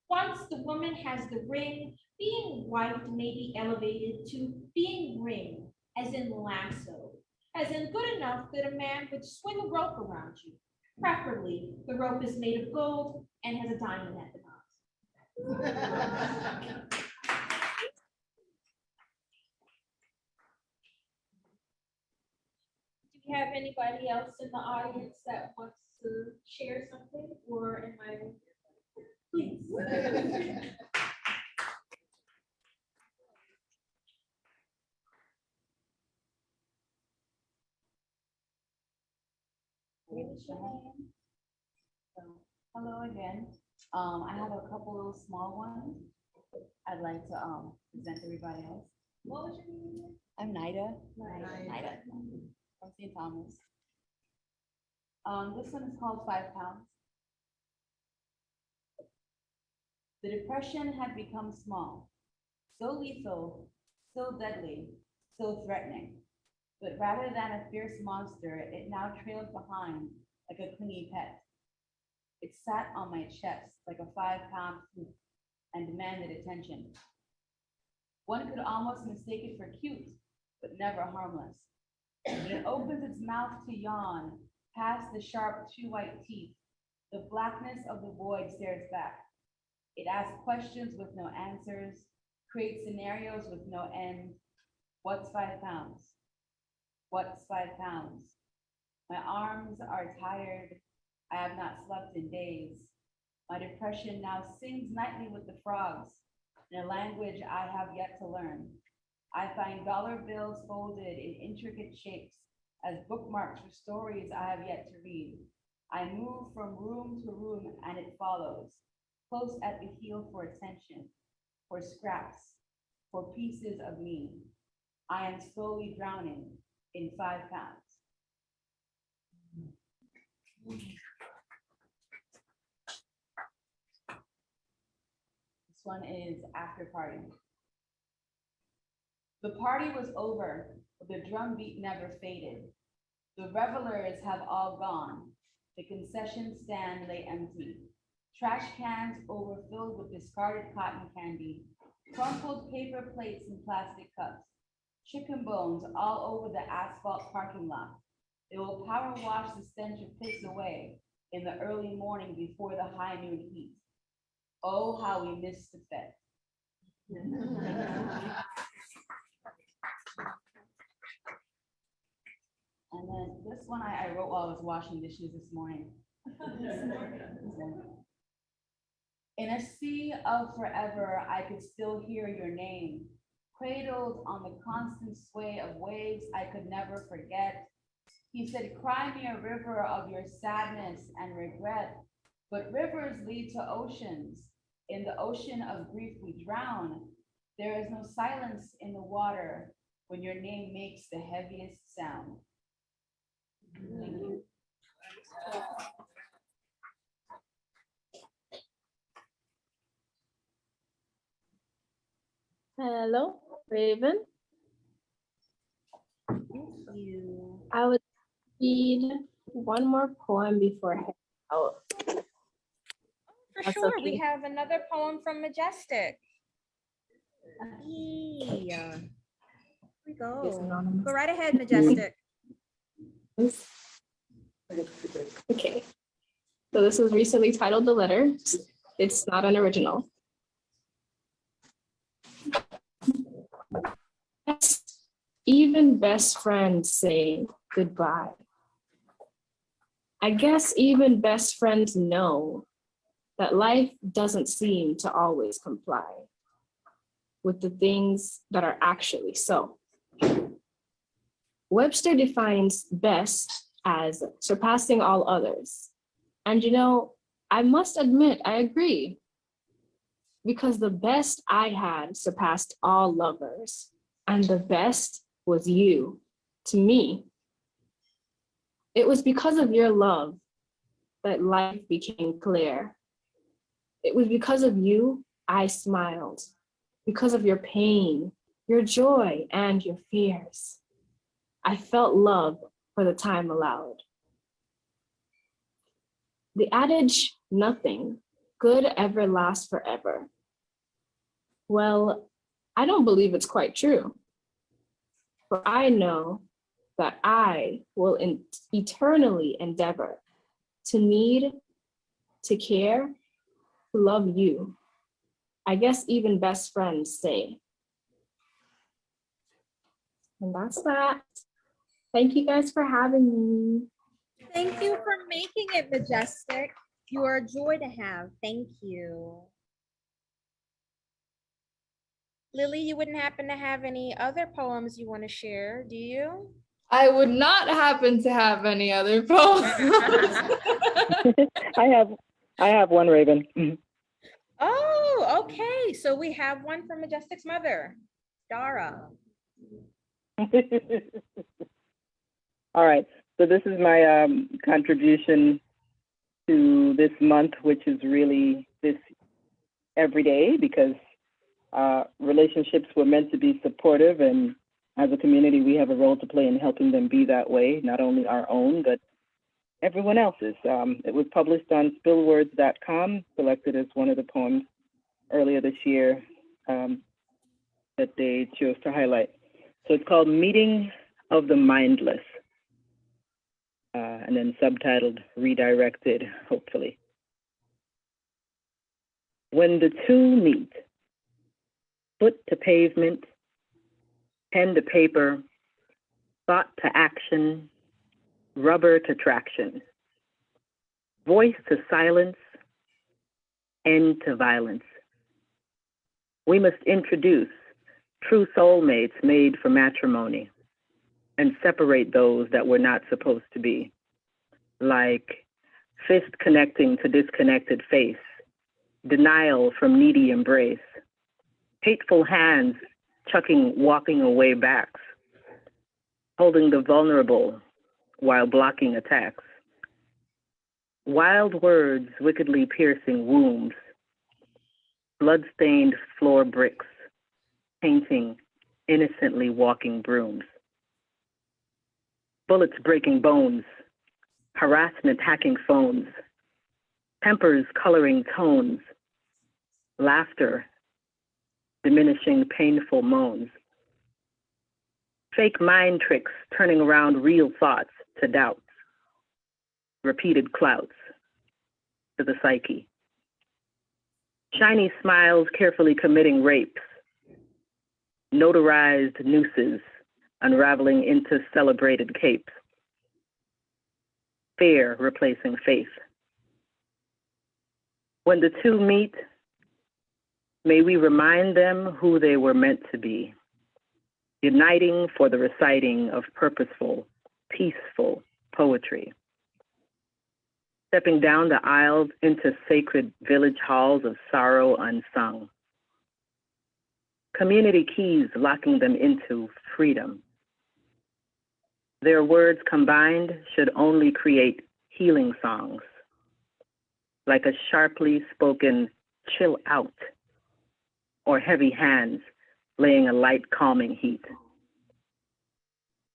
Once the woman has the ring, being wifed may be elevated to being ring, as in lasso, as in good enough that a man would swing a rope around you. Preferably, the rope is made of gold and has a diamond at the knot. Do we have anybody else in the audience that wants to share something, or am I? Please. Hello again. I have a couple of small ones I'd like to present to everybody else. What was your name? I'm Nida. Nida from St. Thomas. This one is called 5 Pounds. The depression had become small, so lethal, so deadly, so threatening. But rather than a fierce monster, it now trailed behind like a clingy pet. It sat on my chest like a 5-pound hoop and demanded attention. One could almost mistake it for cute, but never harmless. When it opens its mouth to yawn, past the sharp 2 white teeth, the blackness of the void stares back. It asks questions with no answers, creates scenarios with no end. What's 5 pounds? What's 5 pounds? My arms are tired. I have not slept in days. My depression now sings nightly with the frogs in a language I have yet to learn. I find dollar bills folded in intricate shapes as bookmarks for stories I have yet to read. I move from room to room and it follows, close at the heel for attention, for scraps, for pieces of me. I am slowly drowning in 5 pounds. This one is After Party. The party was over, but the drumbeat never faded. The revelers have all gone. The concession stand lay empty. Trash cans overfilled with discarded cotton candy, crumpled paper plates and plastic cups, chicken bones all over the asphalt parking lot. They will power wash the stench of piss away in the early morning before the high noon heat. Oh, how we miss the fete. And then this one I wrote while I was washing dishes this morning. In a sea of forever, I could still hear your name, cradled on the constant sway of waves I could never forget. He said, cry me a river of your sadness and regret, but rivers lead to oceans. In the ocean of grief we drown. There is no silence in the water when your name makes the heaviest sound. Thank you. Hello, Raven. Thank you. I would read one more poem before heading out. For That's sure, okay. we have another poem from Majestic. Yeah. Here we go. Go right ahead, Majestic. Okay. So this was recently titled The Letter. It's not an original. Even best friends say goodbye. I guess even best friends know that life doesn't seem to always comply with the things that are actually so. Webster defines best as surpassing all others. And I must admit, I agree. Because the best I had surpassed all lovers, and the best was you to me. It was because of your love that life became clear. It was because of you I smiled, because of your pain, your joy, and your fears. I felt love for the time allowed. The adage, nothing good ever lasts forever. Well, I don't believe it's quite true. For I know that I will eternally endeavor to need, to care, to love you. I guess even best friends say. And that's that. Thank you guys for having me. Thank you for making it, Majestic. You are a joy to have. Thank you. Lily, you wouldn't happen to have any other poems you want to share, do you? I would not happen to have any other poems. I have one, Raven. Oh, okay. So we have one from Majestic's mother, Dara. All right. So this is my contribution to this month, which is really this every day, because relationships were meant to be supportive, and as a community, we have a role to play in helping them be that way, not only our own, but everyone else's. It was published on spillwords.com, selected as one of the poems earlier this year that they chose to highlight. So it's called Meeting of the Mindless, and then subtitled Redirected, hopefully. When the two meet, foot to pavement, pen to paper, thought to action, rubber to traction, voice to silence, end to violence. We must introduce true soulmates made for matrimony and separate those that were not supposed to be, like fist connecting to disconnected face, denial from needy embrace, hateful hands chucking walking away backs, holding the vulnerable while blocking attacks, wild words wickedly piercing wombs, blood-stained floor bricks, painting innocently walking brooms, bullets breaking bones, harassment hacking phones, tempers coloring tones, laughter diminishing painful moans, fake mind tricks turning around real thoughts to doubts, repeated clouts to the psyche, shiny smiles carefully committing rapes, notarized nooses unraveling into celebrated capes, fear replacing faith. When the two meet, may we remind them who they were meant to be, uniting for the reciting of purposeful, peaceful poetry. Stepping down the aisles into sacred village halls of sorrow unsung. Community keys locking them into freedom. Their words combined should only create healing songs, like a sharply spoken chill out, or heavy hands laying a light calming heat.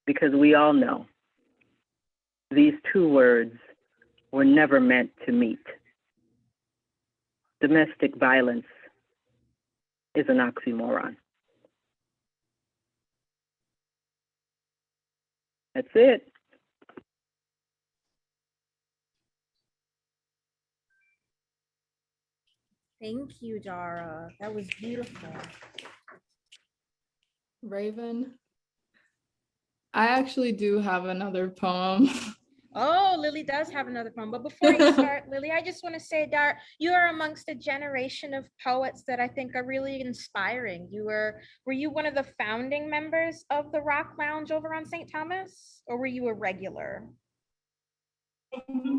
Because we all know these two words were never meant to meet. Domestic violence is an oxymoron. That's it. Thank you, Dara. That was beautiful. Raven, I actually do have another poem. Oh, Lily does have another poem. But before you start, Lily, I just want to say, Dar, you are amongst a generation of poets that I think are really inspiring. Were you one of the founding members of the Rock Lounge over on St. Thomas, or were you a regular?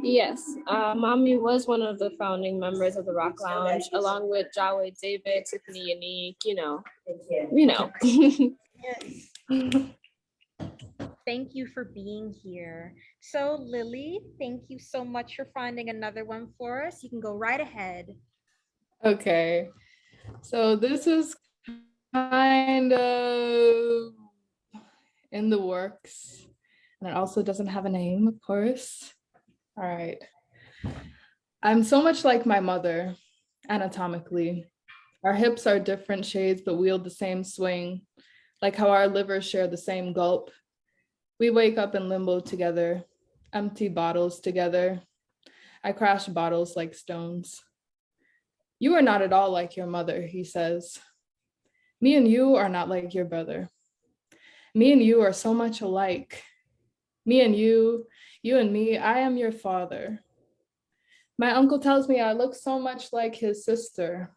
Yes, Mommy was one of the founding members of the Rock Lounge, along with Jawed David, Tiffany Unique, you know. Thank you for being here. So Lily, thank you so much for finding another one for us. You can go right ahead. Okay, so this is kind of in the works, and it also doesn't have a name, of course. All right. I'm so much like my mother, anatomically. Our hips are different shades, but wield the same swing, like how our livers share the same gulp. We wake up in limbo together, empty bottles together. I crash bottles like stones. You are not at all like your mother, he says. Me and you are not like your brother. Me and you are so much alike. Me and you and me, I am your father. My uncle tells me I look so much like his sister,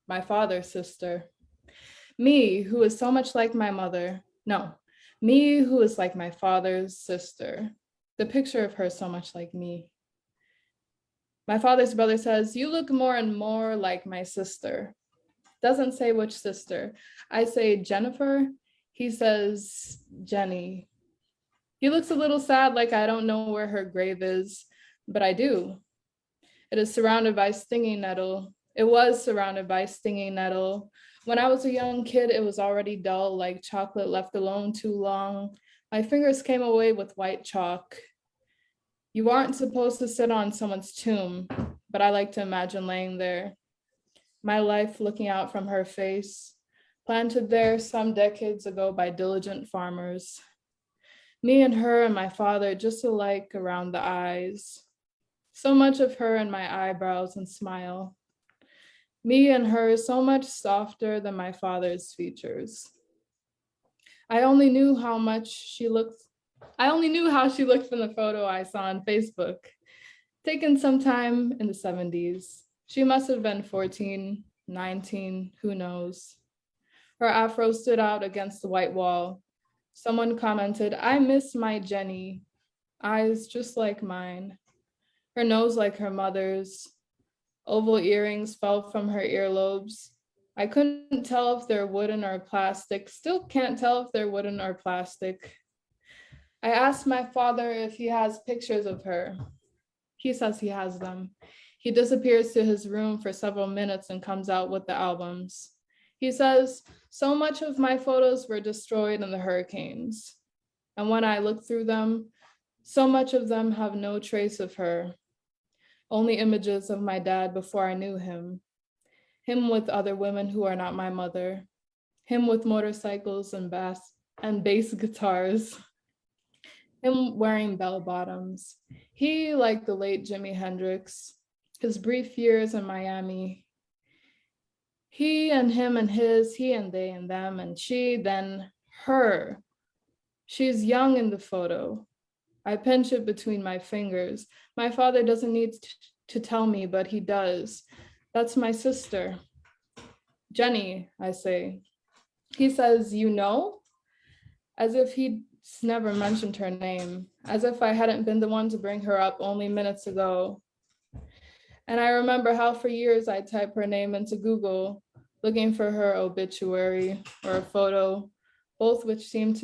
my father's sister. Me, who is so much like my mother. No, me, who is like my father's sister. The picture of her so much like me. My father's brother says, you look more and more like my sister. Doesn't say which sister. I say Jennifer. He says Jenny. He looks a little sad, like I don't know where her grave is, but I do. It is surrounded by stinging nettle. It was surrounded by stinging nettle. When I was a young kid, it was already dull, like chocolate left alone too long. My fingers came away with white chalk. You aren't supposed to sit on someone's tomb, but I like to imagine laying there. My life looking out from her face, planted there some decades ago by diligent farmers. Me and her and my father just alike around the eyes. So much of her and my eyebrows and smile. Me and her so much softer than my father's features. I only knew how she looked from the photo I saw on Facebook, taken sometime in the 70s. She must have been 14, 19, who knows. Her afro stood out against the white wall. Someone commented, I miss my Jenny, eyes just like mine, her nose like her mother's. Oval earrings fell from her earlobes. I couldn't tell if they're wooden or plastic, still can't tell if they're wooden or plastic. I asked my father if he has pictures of her. He says he has them. He disappears to his room for several minutes and comes out with the albums. He says, so much of my photos were destroyed in the hurricanes. And when I look through them, so much of them have no trace of her. Only images of my dad before I knew him. Him with other women who are not my mother. Him with motorcycles and bass guitars. Him wearing bell bottoms. He, like the late Jimi Hendrix, his brief years in Miami. He and him and his, he and they and them, and she, then her. She's young in the photo. I pinch it between my fingers. My father doesn't need to tell me, but he does. That's my sister. Jenny, I say. He says, you know? As if he'd never mentioned her name, as if I hadn't been the one to bring her up only minutes ago. And I remember how for years I typed her name into Google, looking for her obituary or a photo, both which seemed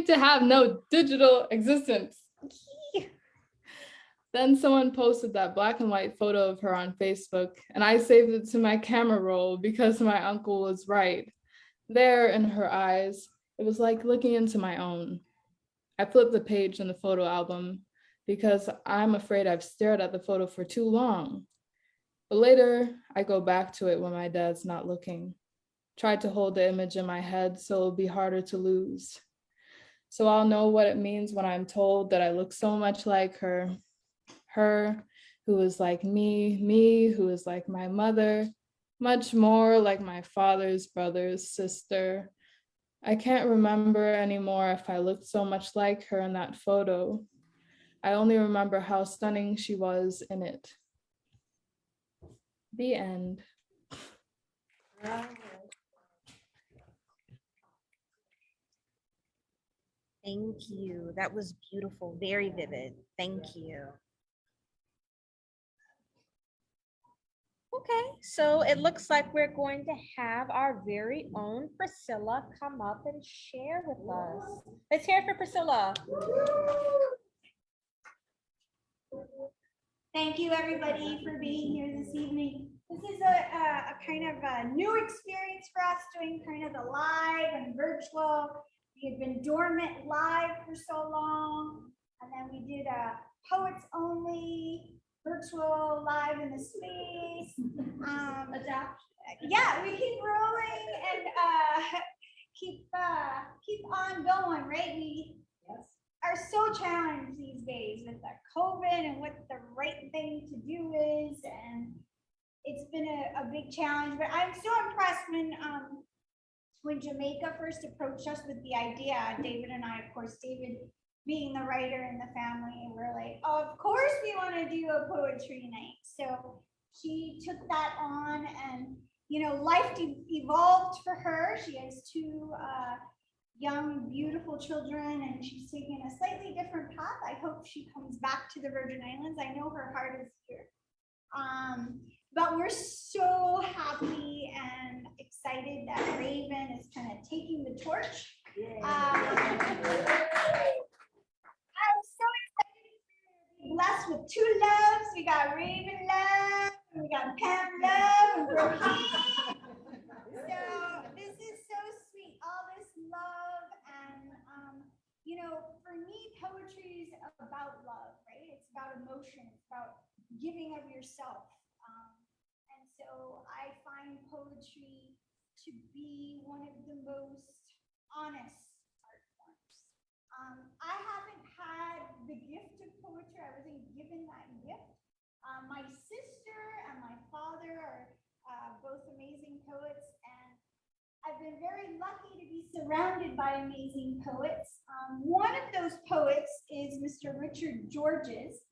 to have no digital existence. Then someone posted that black and white photo of her on Facebook, and I saved it to my camera roll because my uncle was right. There in her eyes, it was like looking into my own. I flipped the page in the photo album because I'm afraid I've stared at the photo for too long. But later, I go back to it when my dad's not looking. Tried to hold the image in my head so it'll be harder to lose. So I'll know what it means when I'm told that I look so much like her. Her who is like me who is like my mother, much more like my father's brother's sister. I can't remember anymore if I looked so much like her in that photo. I only remember how stunning she was in it. The end. Thank you. That was beautiful, very vivid. Thank you. Okay, so it looks like we're going to have our very own Priscilla come up and share with us. Let's hear it for Priscilla. Thank you, everybody, for being here this evening. This is a kind of a new experience for us, doing kind of the live and virtual. We had been dormant live for so long, and then we did a poets only virtual live in the space. Yeah, we keep rolling and keep on going, right? We are so challenged these days with the COVID and what the right thing to do is, and it's been a big challenge. But I'm so impressed when Jamaica first approached us with the idea. David and I, of course, David being the writer in the family, we're like, oh, of course we want to do a poetry night. So she took that on, and you know, life evolved for her. She has two young, beautiful children, and she's taking a slightly different path. I hope she comes back to the Virgin Islands. I know her heart is here. But we're so happy and excited that Raven is kind of taking the torch. I'm so excited to be blessed with two loves. We got Raven love, and we got Pam love, and Brooklyn. So this is so sweet, all this love, and you know, for me, poetry is about love, right? It's about emotion, it's about giving of yourself. And so I find poetry to be one of the most honest art forms. I haven't had the gift of poetry. I wasn't given that gift. My sister and my father are both amazing poets, and I've been very lucky to be surrounded by amazing poets. One of those poets is Mr. Richard Georges.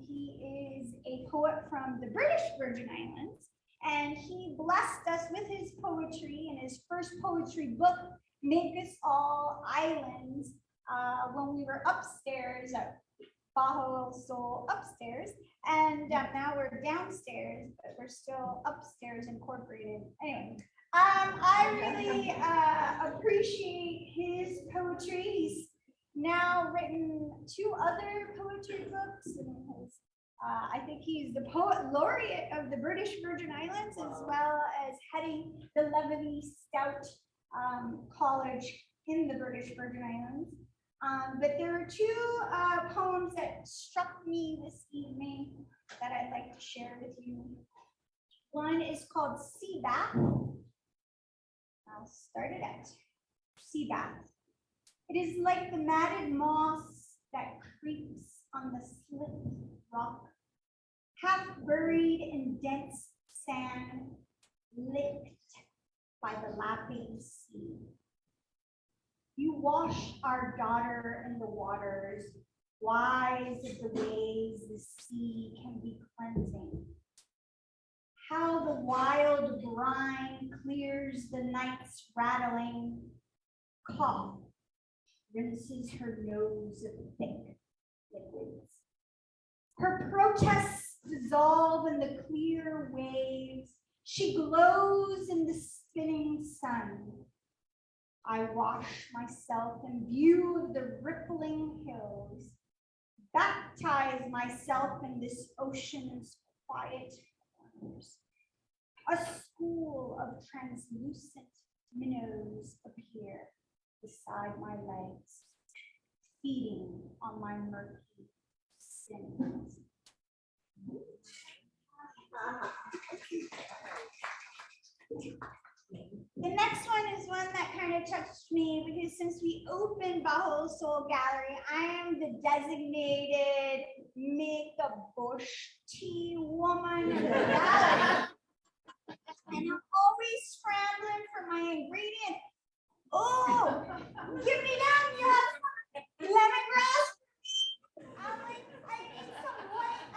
He is a poet from the British Virgin Islands, and he blessed us with his poetry in his first poetry book, Make Us All Islands, when we were upstairs at Bajo Sol upstairs, and now we're downstairs, but we're still upstairs incorporated. Anyway, I really appreciate his poetry. He's now written 2 other poetry books, and his, I think he's the poet laureate of the British Virgin Islands, as well as heading the Levity Stout College in the British Virgin Islands. But there are 2 poems that struck me this evening that I'd like to share with you. One is called Sea Bath. I'll start it out. Sea Bath. It is like the matted moss that creeps on the slipped rock, half buried in dense sand, licked by the lapping sea. You wash our daughter in the waters, wise of the ways the sea can be cleansing. How the wild brine clears the night's rattling cough, rinses her nose of thick liquids. Her protests dissolve in the clear waves. She glows in the spinning sun. I wash myself in view of the rippling hills, baptize myself in this ocean's quiet corners. A school of translucent minnows appear beside my legs, feeding on my murky sins. The next one is one that kind of touched me, because since we opened Bajo Sol Gallery, I am the designated make-a-bush tea woman of the gallery. And I'm always scrambling for my ingredients. Oh, give me that, you have lemongrass. I need some white,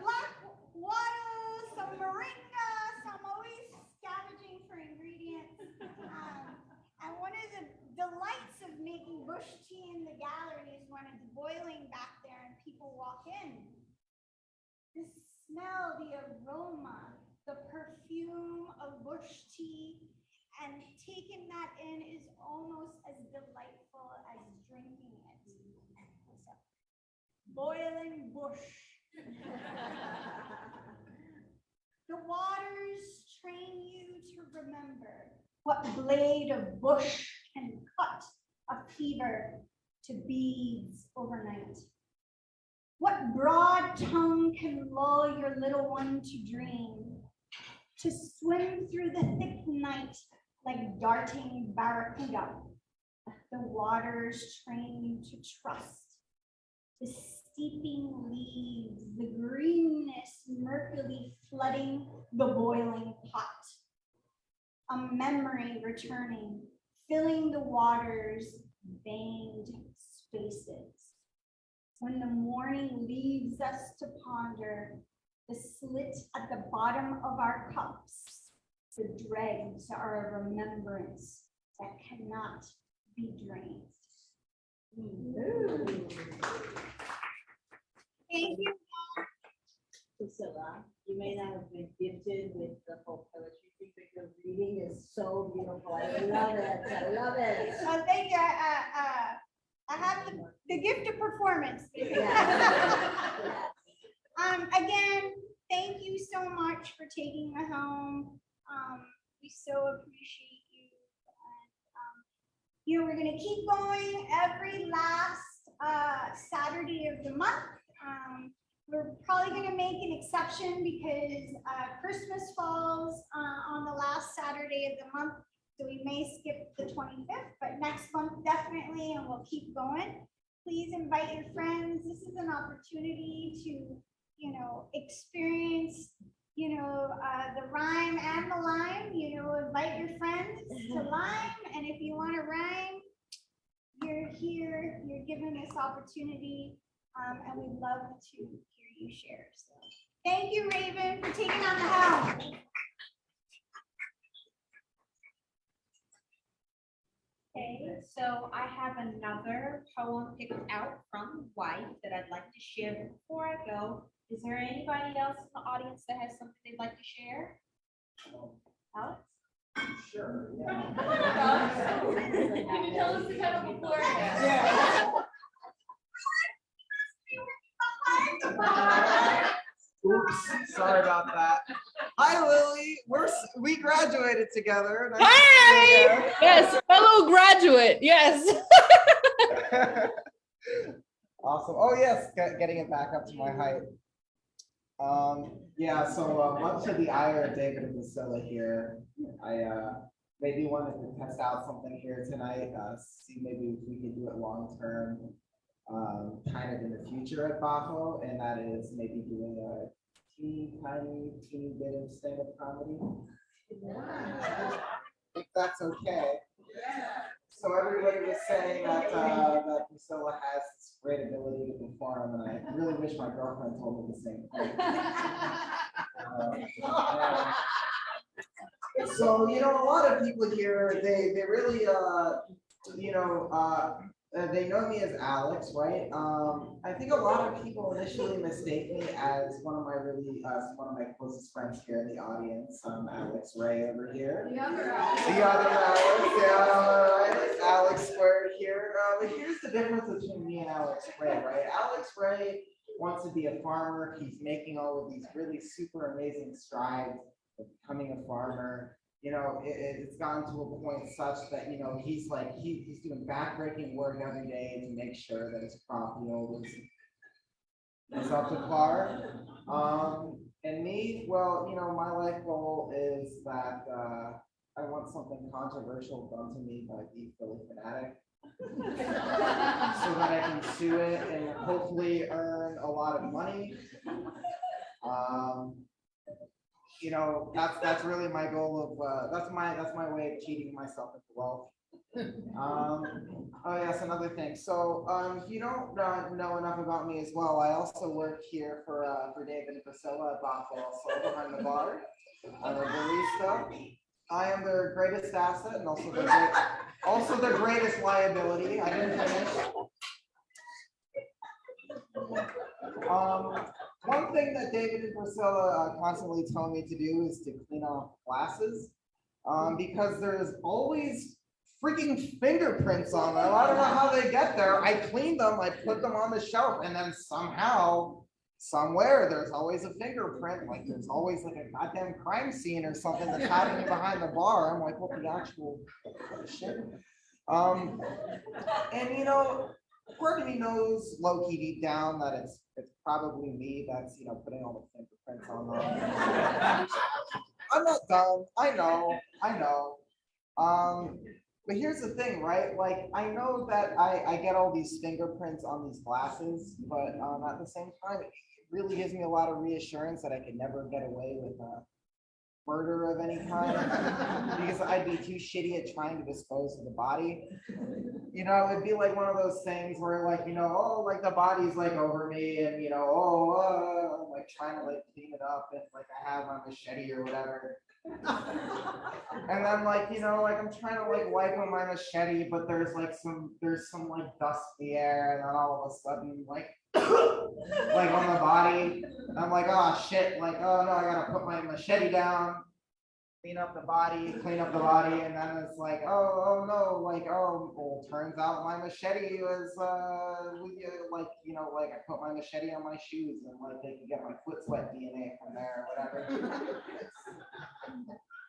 black water, some moringa, so I'm always scavenging for ingredients. And one of the delights of making bush tea in the gallery is when it's boiling back there and people walk in. The smell, the aroma, the perfume of bush tea, and taking that in is almost as delightful as drinking it. So, boiling bush. The waters train you to remember what blade of bush can cut a fever to beads overnight. What broad tongue can lull your little one to dream, to swim through the thick night like darting barracuda. The waters train you to trust the steeping leaves, the greenness murkily flooding the boiling pot. A memory returning, filling the water's veined spaces. When the morning leaves us to ponder the slit at the bottom of our cups, the dregs are a remembrance that cannot be drained. Thank you. Priscilla, you may not have been gifted with the whole poetry thing, but your reading is so beautiful. I love it. I love it. Thank you. I have the gift of performance. Again, thank you so much for taking me home. We so appreciate you. And, we're going to keep going every last Saturday of the month. We're probably going to make an exception because Christmas falls on the last Saturday of the month. So we may skip the 25th, but next month definitely, and we'll keep going. Please invite your friends. This is an opportunity to, experience, the rhyme and the lime. Invite your friends to lime, and if you want to rhyme, you're here. You're given this opportunity, and we'd love to hear you share. So, thank you, Raven, for taking on the helm. Okay, so I have another poem picked out from Wife that I'd like to share. Before I go, is there anybody else in the audience that has something they'd like to share? Alex? Sure, Can you tell us the title before? Oops, sorry about that. Hi, Lily. We graduated together. Nice to Hi! see you. Yes, fellow graduate. Yes. Awesome. Oh, yes, getting it back up to my height. Yeah, so much to the ire of David and Priscilla here, I maybe wanted to test out something here tonight, see maybe if we can do it long term, kind of in the future at BAFO, and that is maybe doing a teeny bit of stand-up comedy. If that's okay. So everybody was saying that that Priscilla has this great ability to perform, and I really wish my girlfriend told me the same thing. So a lot of people here, they really they know me as Alex, right? I think a lot of people initially mistake me as one of my closest friends here in the audience, Alex Ray over here. The other Alex, yeah, right? Alex squared here. But here's the difference between me and Alex Ray, right? Alex Ray wants to be a farmer. He's making all of these really super amazing strides of becoming a farmer. It's gotten to a point such that, he's doing backbreaking work every day to make sure that his crop yield is up to par. And me, well, my life goal is that I want something controversial done to me by the Philly Fanatic. So that I can sue it and hopefully earn a lot of money. That's really my goal of that's my way of cheating myself into wealth. Oh yes, another thing. So, if you don't know enough about me as well, I also work here for David and Priscilla at Bothwell, so behind the bar. I'm a barista. I am their greatest asset and also their greatest liability. I didn't finish. One thing that David and Priscilla constantly tell me to do is to clean off glasses, because there's always freaking fingerprints on them. I don't know how they get there. I clean them, I put them on the shelf, and then somehow, somewhere, there's always a fingerprint. Like there's always like a goddamn crime scene or something that's happening behind the bar. I'm like, what the actual shit? And part of me knows low-key deep down that it's probably me that's putting all the fingerprints on them. I'm not dumb. I know. But here's the thing, right? Like I know that I get all these fingerprints on these glasses, but at the same time, it really gives me a lot of reassurance that I could never get away with murder of any kind because I'd be too shitty at trying to dispose of the body. It'd be like one of those things where like, oh, like the body's like over me and, I'm like trying to like clean it up and like I have my machete or whatever. And then like, like I'm trying to like wipe on my machete, but there's some like dust in the air and then all of a sudden like, like on the body, I'm like, oh shit, like, oh no, I gotta put my machete down, clean up the body, and then it's like, oh no, like, oh, well, turns out my machete was, like, like I put my machete on my shoes and like they could get my foot sweat DNA from there or whatever.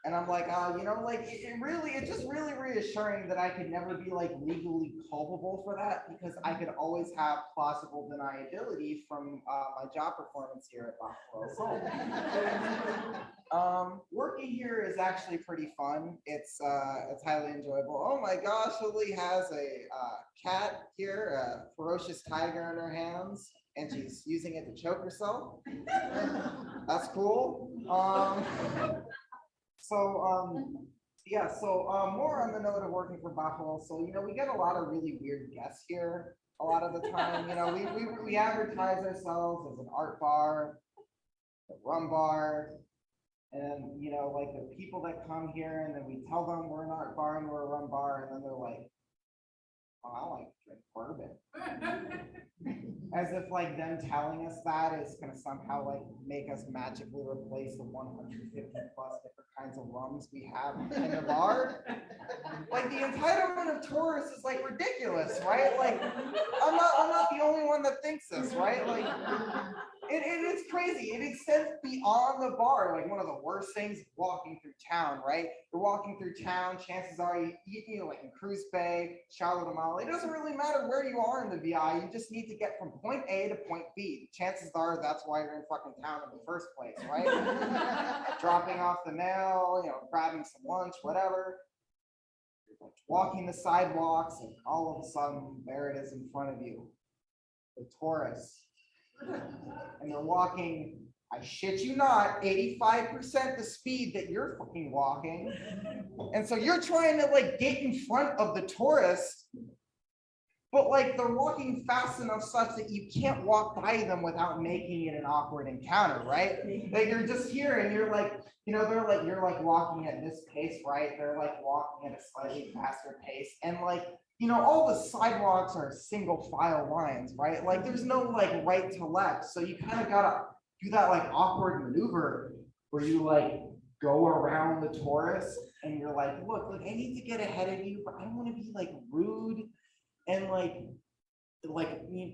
And I'm like, like it's just really reassuring that I could never be like legally culpable for that because I could always have plausible deniability from my job performance here at Bothwell Soul. Working here is actually pretty fun. It's highly enjoyable. Oh my gosh, Lily has a cat here, a ferocious tiger in her hands, and she's using it to choke herself. That's cool. More on the note of working for Bothwell. So, we get a lot of really weird guests here a lot of the time. We advertise ourselves as an art bar, a rum bar, and, like the people that come here and then we tell them we're an art bar and we're a rum bar, and then they're like, oh, I like to drink bourbon. As if like them telling us that is gonna somehow like make us magically replace the 150 plus different kinds of rums we have in the bar. Like the entitlement of tourists is like ridiculous, right? Like I'm not the only one that thinks this, right? Like it's crazy. It extends beyond the bar. Like one of the worst things walking through town, right? You're walking through town, chances are you like in Cruz Bay, Charlotte Amalie, it doesn't really matter where you are in the VI, you just need to get from point A to point B. Chances are that's why you're in fucking town in the first place, right? Dropping off the mail, grabbing some lunch, whatever. You're walking the sidewalks and all of a sudden there it is in front of you. The tourists. And they're walking, I shit you not, 85% the speed that you're fucking walking. And so you're trying to like get in front of the tourists, but like they're walking fast enough such that you can't walk by them without making it an awkward encounter, right? Like you're just here and you're like, you're like walking at this pace, right? They're like walking at a slightly faster pace. And like, all the sidewalks are single file lines, right? Like there's no like right to left. So you kind of gotta do that like awkward maneuver where you like go around the tourists and you're like, look, like I need to get ahead of you, but I don't want to be like rude and like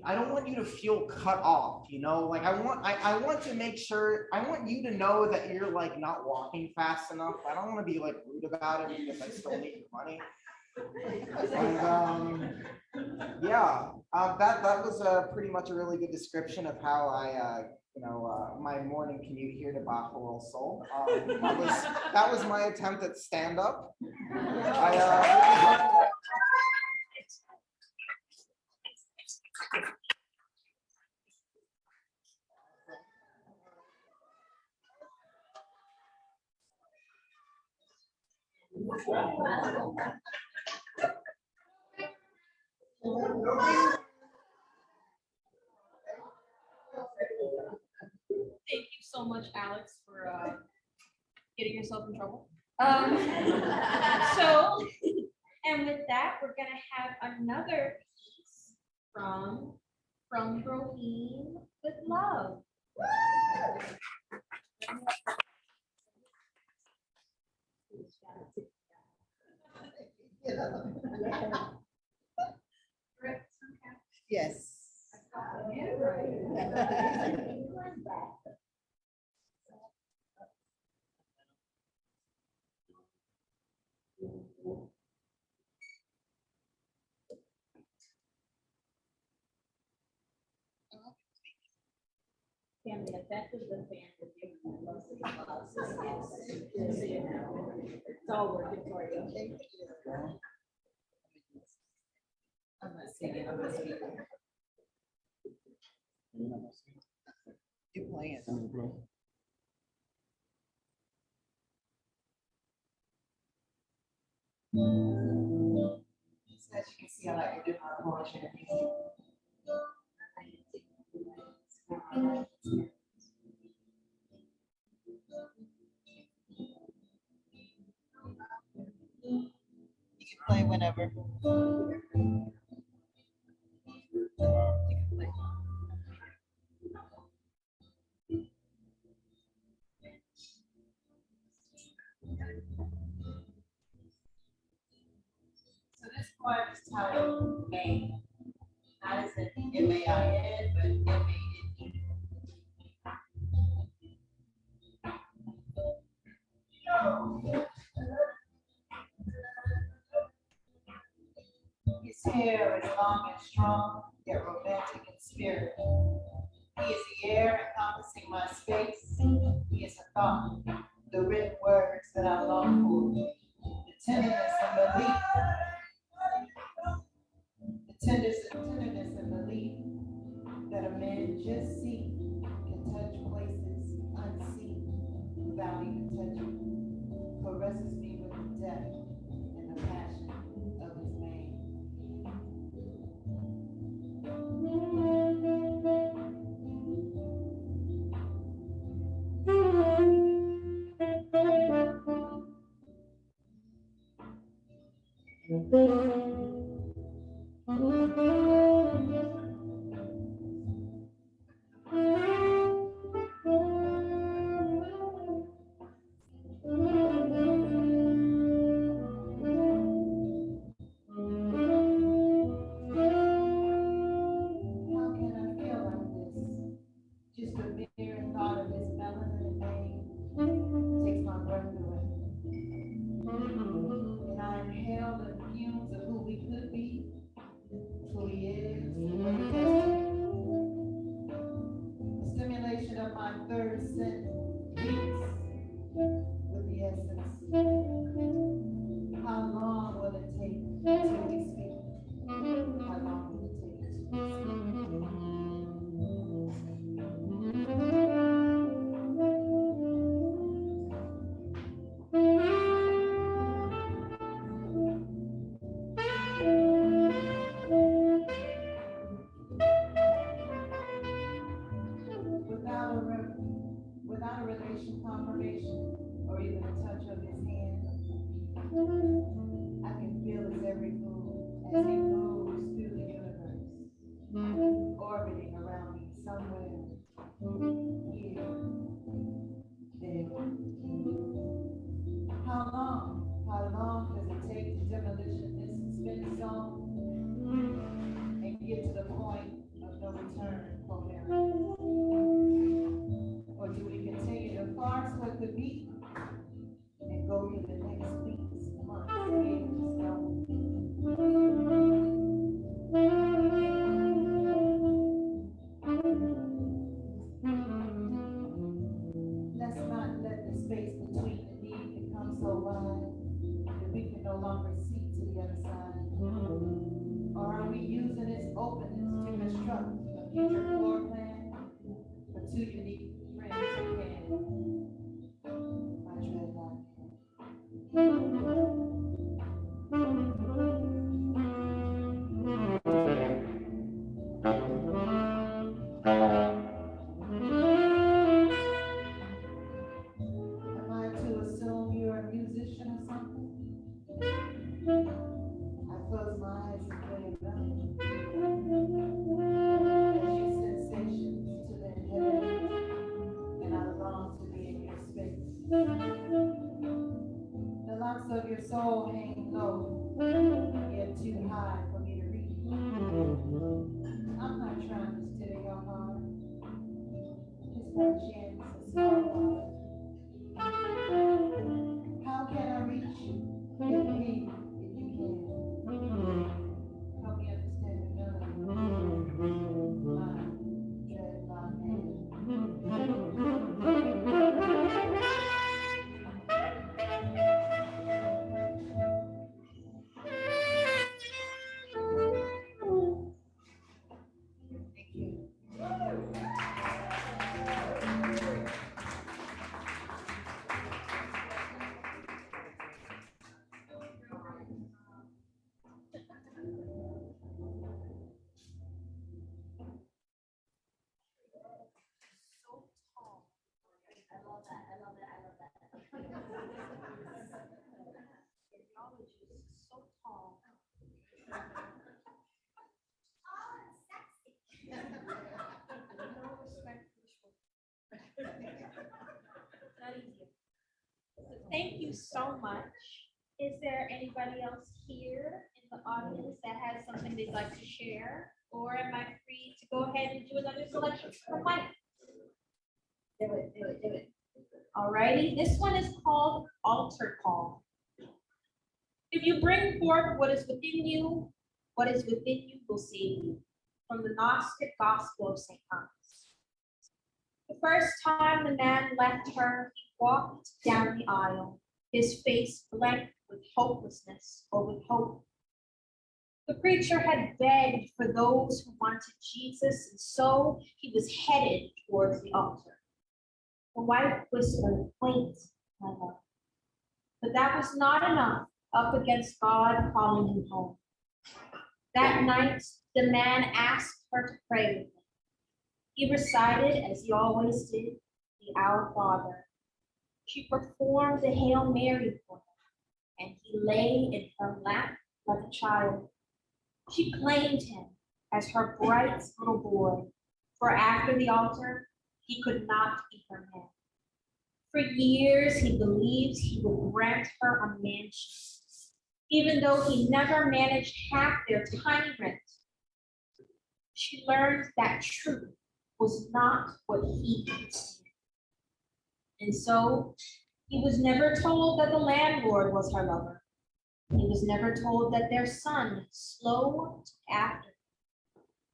I don't want you to feel cut off, like I want to make sure, I want you to know that you're like not walking fast enough. I don't want to be like rude about it because I still need your money. And that was pretty much a really good description of how I my morning commute here to Bothwell Soul. That was my attempt at stand-up. Thank you so much, Alex, for getting yourself in trouble. So, and with that, we're gonna have another piece from Broheen with Love. Yes. Family, that is the fan that gives me most of the love. So you know, it's all working for you. Thank you. I'm not singing, I'm not speaking. You're playing. So as you can see, I like to do my poetry and music. You can play whenever. You can play. So this part is titled Main. Not as in M-A-I-N, but M-A-N-E. His hair is long and strong, yet romantic in spirit. He is the air encompassing my space. He is a thought, the written words that I long for, the tenderness and belief. The tenderness and belief that a man just see can touch places unseen without even touching. Caresses me with the depth and the passion of his mane. Just the mere thought of his melanin name takes my breath away. And I inhale the fumes of who we could be, who he is, what he does to me. The stimulation of my third sense beats with the essence. How long will it take till we speak? How long will it take till we speak? Without a relation confirmation or even a touch of his hand, I can feel his every move as he moves through the universe, orbiting around me somewhere, here, there. How long does it take to demolition this suspended zone and get to the point of no return coherent? Or do we continue to farce what could be and go through the next weeks, months, years, let's not let the space between the need become so wide that we can no longer see to the other side. Or are we using this openness to construct a future floor plan for two unique friends who can? My dreadlock. soul hang low, yet too high for me to reach. I'm not trying to steal your heart, just one chance to small part. How can I reach you? If me, if you can. Help me understand the melody. My dreadlock Thank you. I love that, I love that, I love that. Acknowledge you, so tall. Oh, it's sexy. No respect for the short. Not easy. So thank you so much. Is there anybody else here in the audience that has something they'd like to share? Or am I free to go ahead and do another selection from Mike? Do it, do it, do it. Alrighty, this one is called Altar Call. If you bring forth what is within you, what is within you will save you. From the Gnostic Gospel of St. Thomas. The first time the man left her, he walked down the aisle, his face blank with hopelessness or with hope. The preacher had begged for those who wanted Jesus, and so he was headed towards the altar. The wife whispered, "Wait, my love." But that was not enough up against God calling him home. That night, the man asked her to pray with him. He recited, as he always did, the Our Father. She performed the Hail Mary for him, and he lay in her lap like a child. She claimed him as her bright little boy, for after the altar, he could not be her man. For years, he believed he would grant her a mansion, even though he never managed half their tiny rent. She learned that truth was not what he could stand. And so, he was never told that the landlord was her lover. He was never told that their son, slow after.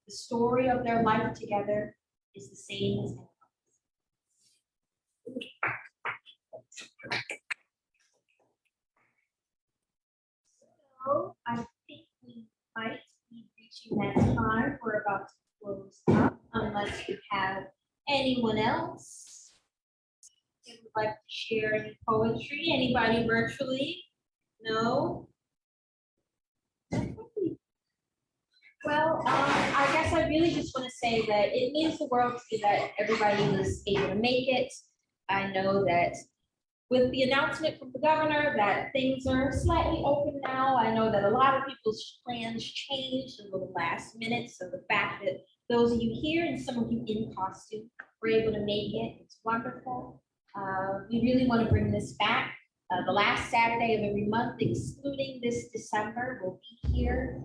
The story of their life together is the same as So I think we might be reaching that time. We're about to close up unless you have anyone else who would like to share any poetry. Anybody virtually? No? Well, I guess I really just want to say that it means the world to me that everybody was able to make it. I know that with the announcement from the governor that things are slightly open now, I know that a lot of people's plans changed a little last minute. So the fact that those of you here and some of you in costume were able to make it, it's wonderful. We really want to bring this back. The last Saturday of every month, excluding this December, we'll be here.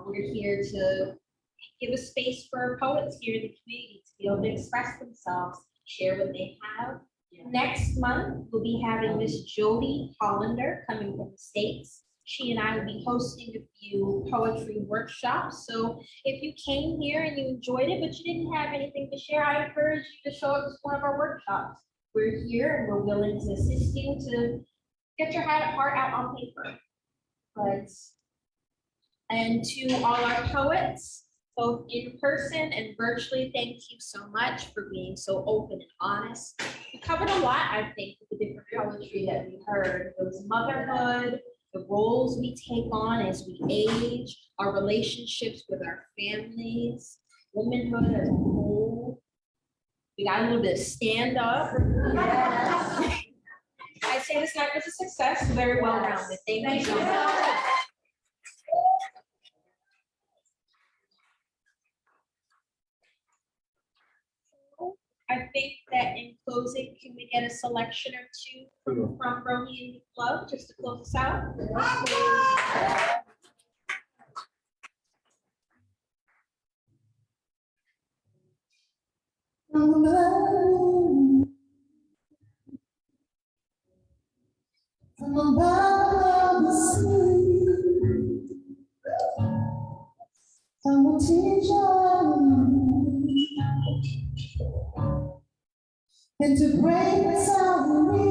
We're here to give a space for poets here in the community to be able to express themselves, share what they have. Next month, we'll be having Miss Jody Hollander coming from the States. She and I will be hosting a few poetry workshops. So if you came here and you enjoyed it, but you didn't have anything to share, I encourage you to show up to one of our workshops. We're here and we're willing to assist you to get your heart out on paper. But, and to all our poets, both in person and virtually, thank you so much for being so open and honest. We covered a lot, I think, with the different poetry that we heard. It was motherhood, the roles we take on as we age, our relationships with our families, womanhood as a whole. We got a little bit of stand up. Yes. I say this night was a success, very well rounded. Thank you so much. I think that in closing, can we get a selection or two from Bohemian Love just to close us out? From the bottom of the sea, I will teach you and to break the sound of me,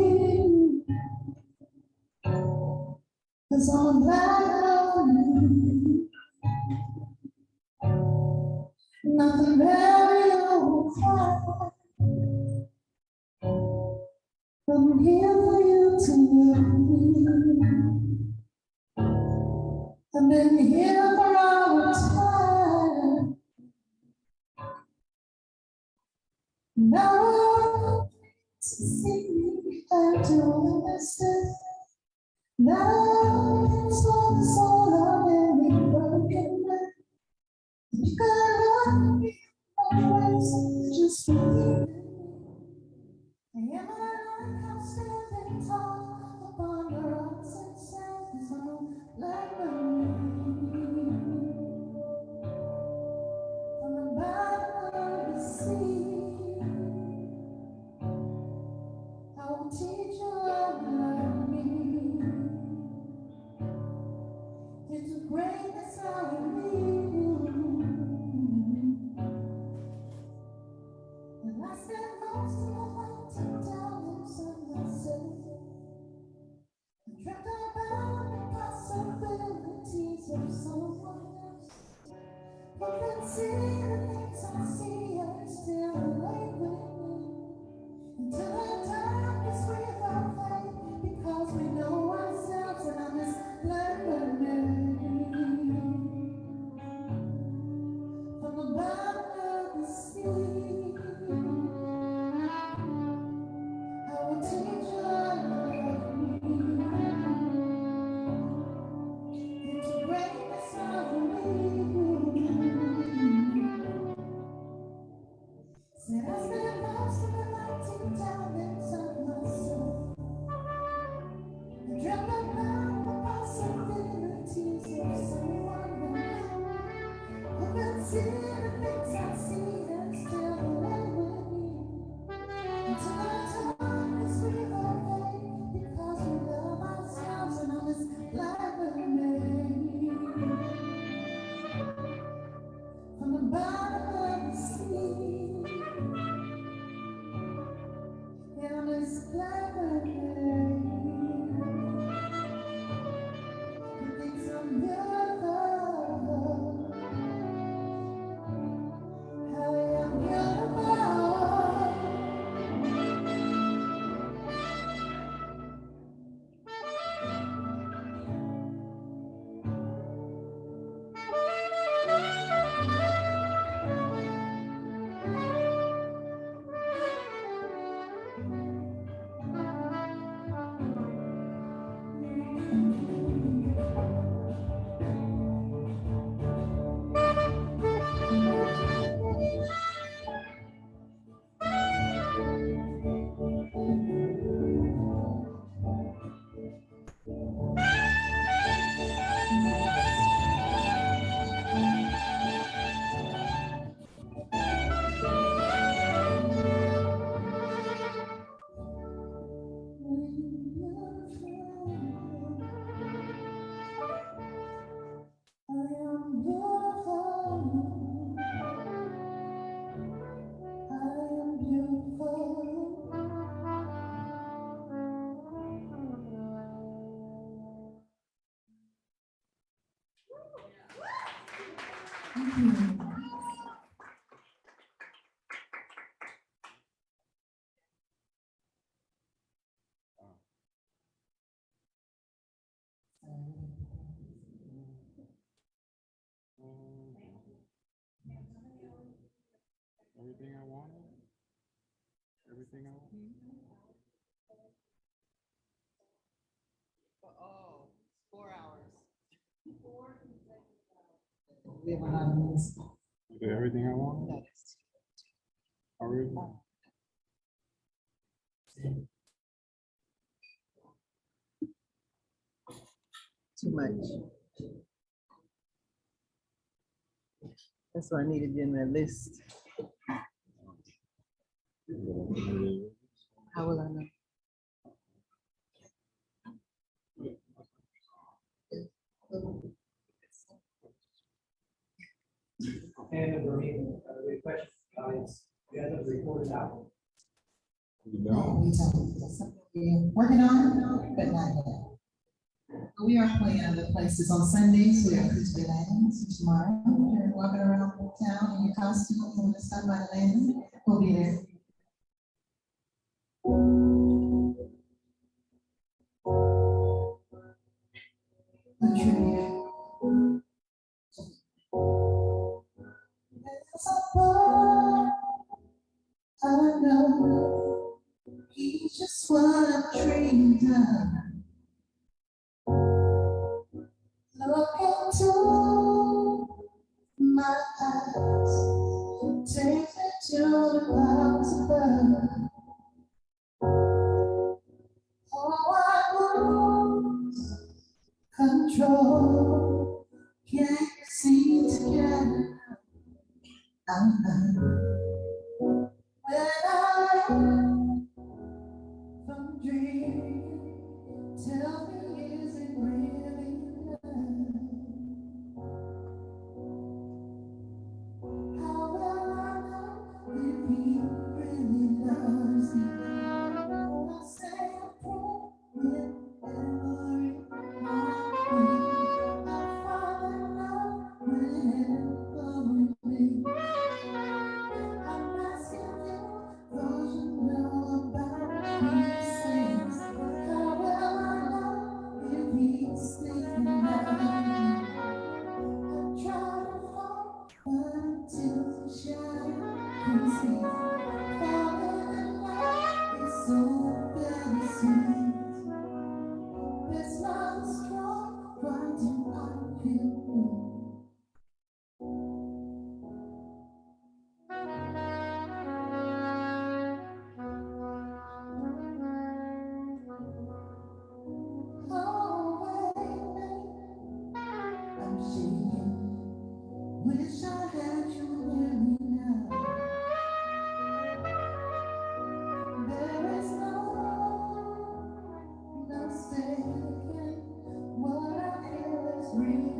'cause I'm black on nothing very old. I'm here for you to love me. I've been here for all the time. Now to see me and to understand. Now it's all the soul of every broken man. You gotta love me always, just believe in me. I am a house standing tall upon the rocks and sands. I'm like a from the bottom of the sea. I will teach you how to love me. It's a greatness I need. And I spent most of my life deep down inside myself. I dreamt about the possibilities of someone else. But then see the things I see are still awake with me. Until the darkest without faith, because we know ourselves and I'm this lemonade. From the bottom of the sea, I will teach you how to love me. It's a greatness I believe. Said I spent most of my life deep down inside myself. I dreamt about the possibilities of someone else. But then see the things I see and still lay with me. Until the time is we faith, because we love ourselves and I'm this lemonade. From the bottom of the sea, yeah, I'm this lemonade. You think so beautiful, how I am beautiful. Everything I wanted? Everything I wanted? Oh, 4 hours. We have a lot of minutes. Is it everything I wanted? Already? Too much. That's why I needed you in that list. How will I know? And we're meeting, we have questions, audience, we have them recorded out. No, we don't. That's something we're working on, but not yet. We are playing other places on Sundays. We are Tuesday Lands tomorrow. You're walking around town in your costumes and stuff by the landing. We'll be there. A tribute. There's a boy I know. He's just what I've dreamed of. Look into my eyes, take me to the clouds above. Oh, I lose control, can't seem to get enough. When I from dreaming, tell me, is it really love? How will I know if he really loves me? I say a prayer with every heartbeat. I fall in love whenever we meet. I'm asking you, 'cause you know about these things. How will I know if he's thinking of me? I try to fall, but until the shadow can see. Falling in love is so bittersweet. This love is strong, why do I feel weak? Oh, baby, I'm shaking. Wish I had you near me now. There is no mistaking what I feel is real.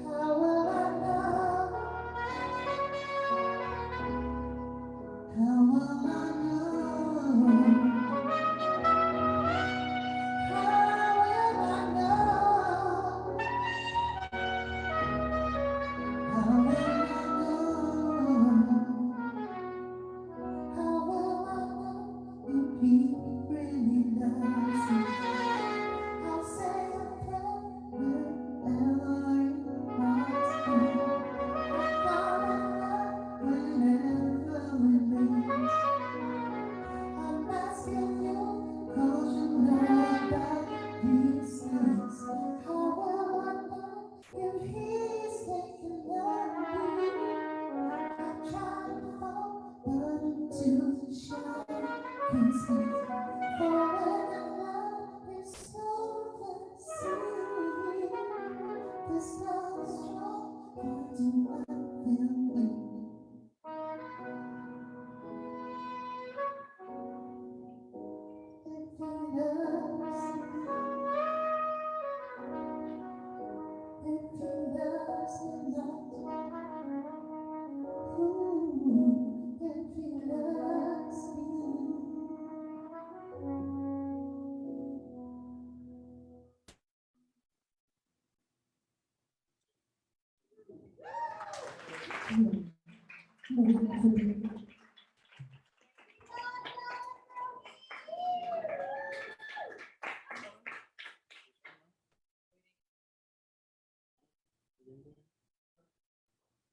How will I know? How will I know? How will I know? How will I know? How will I know if he really loves me? I'll say a prayer wherever it wants me. I fall in love whenever we meet. I'm asking you, 'cause you know about these things. How will I know if he's thinking of me? I try to fall, but until the shadow can see. Falling in love is so fancy. This love is strong, why do I feel weak? If he loves me not, ooh, if he loves me.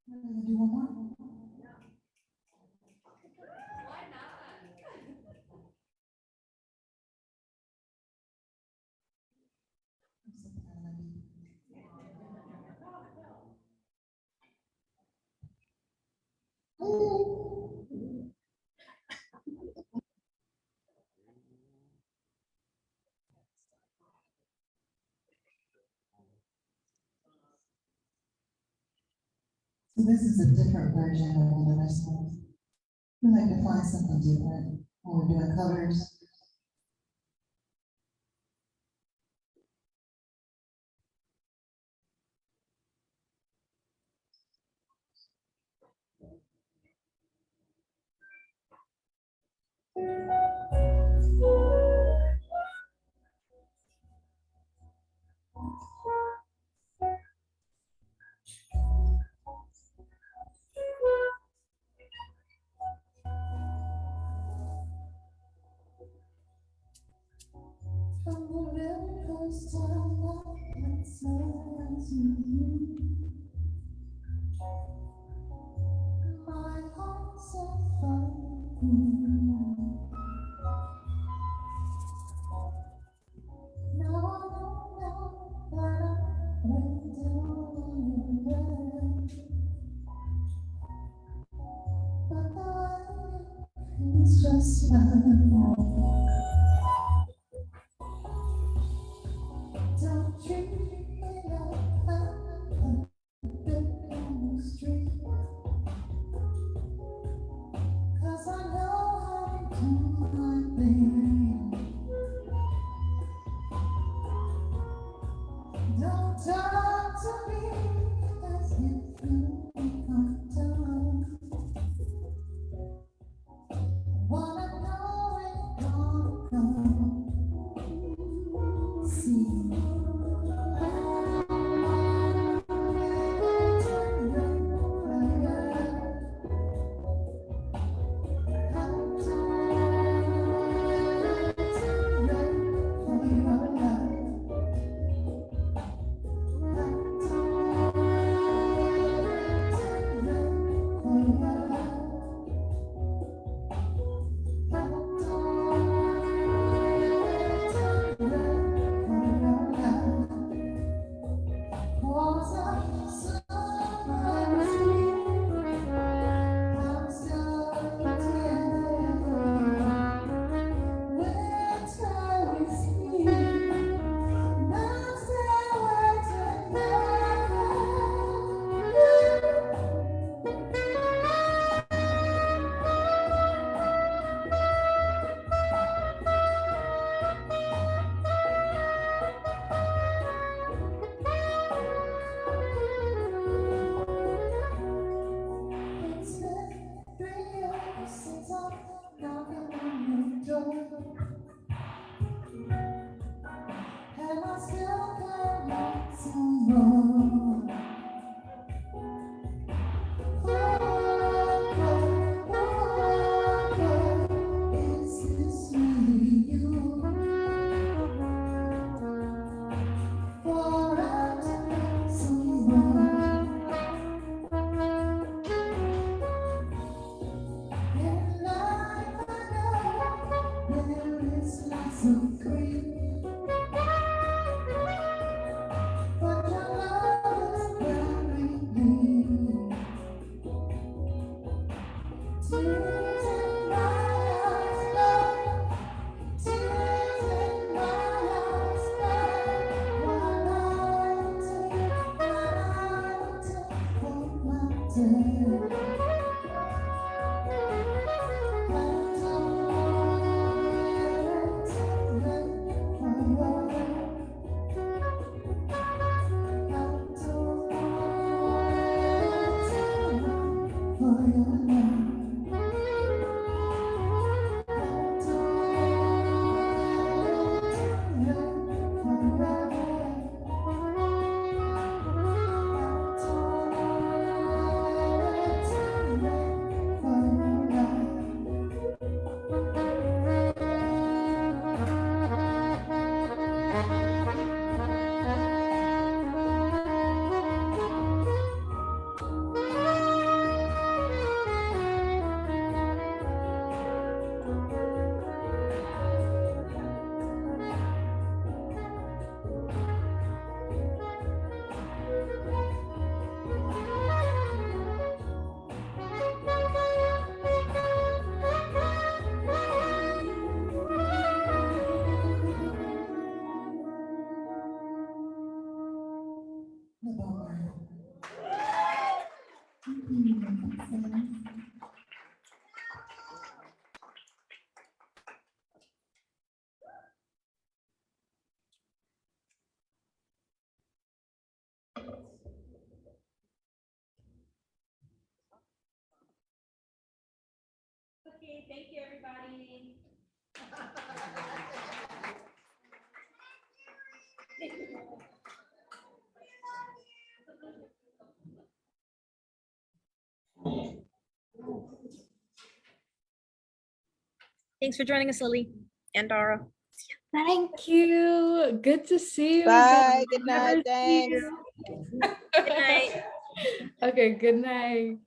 I'm gonna do one more. I'm so proud of you. So this is a different version of another song. We like to find something different when we're doing covers. From the very first time I met someone to you, my heart set fire. Now I know that I went down on your love, but the light is just fine. Don't treat me like I'm a bit on the street, 'cause I know how to do my thing. Don't talk to me as if you think I'm done. Wanna know it gonna come. See. It's been 3 years since I'm knocking on your door, and I still can't wait some more. Is this really you? For I'm to make some more. In life I know there is lots of grief, but your love is carrying me. Tears in my eyes, love. Tears in my eyes, love. While I take for granted. Thank you, everybody. Thanks for joining us, Lily and Dara. Thank you. Good to see you. Bye. again. Good Never night. see Thanks. you. Good night. Okay, good night.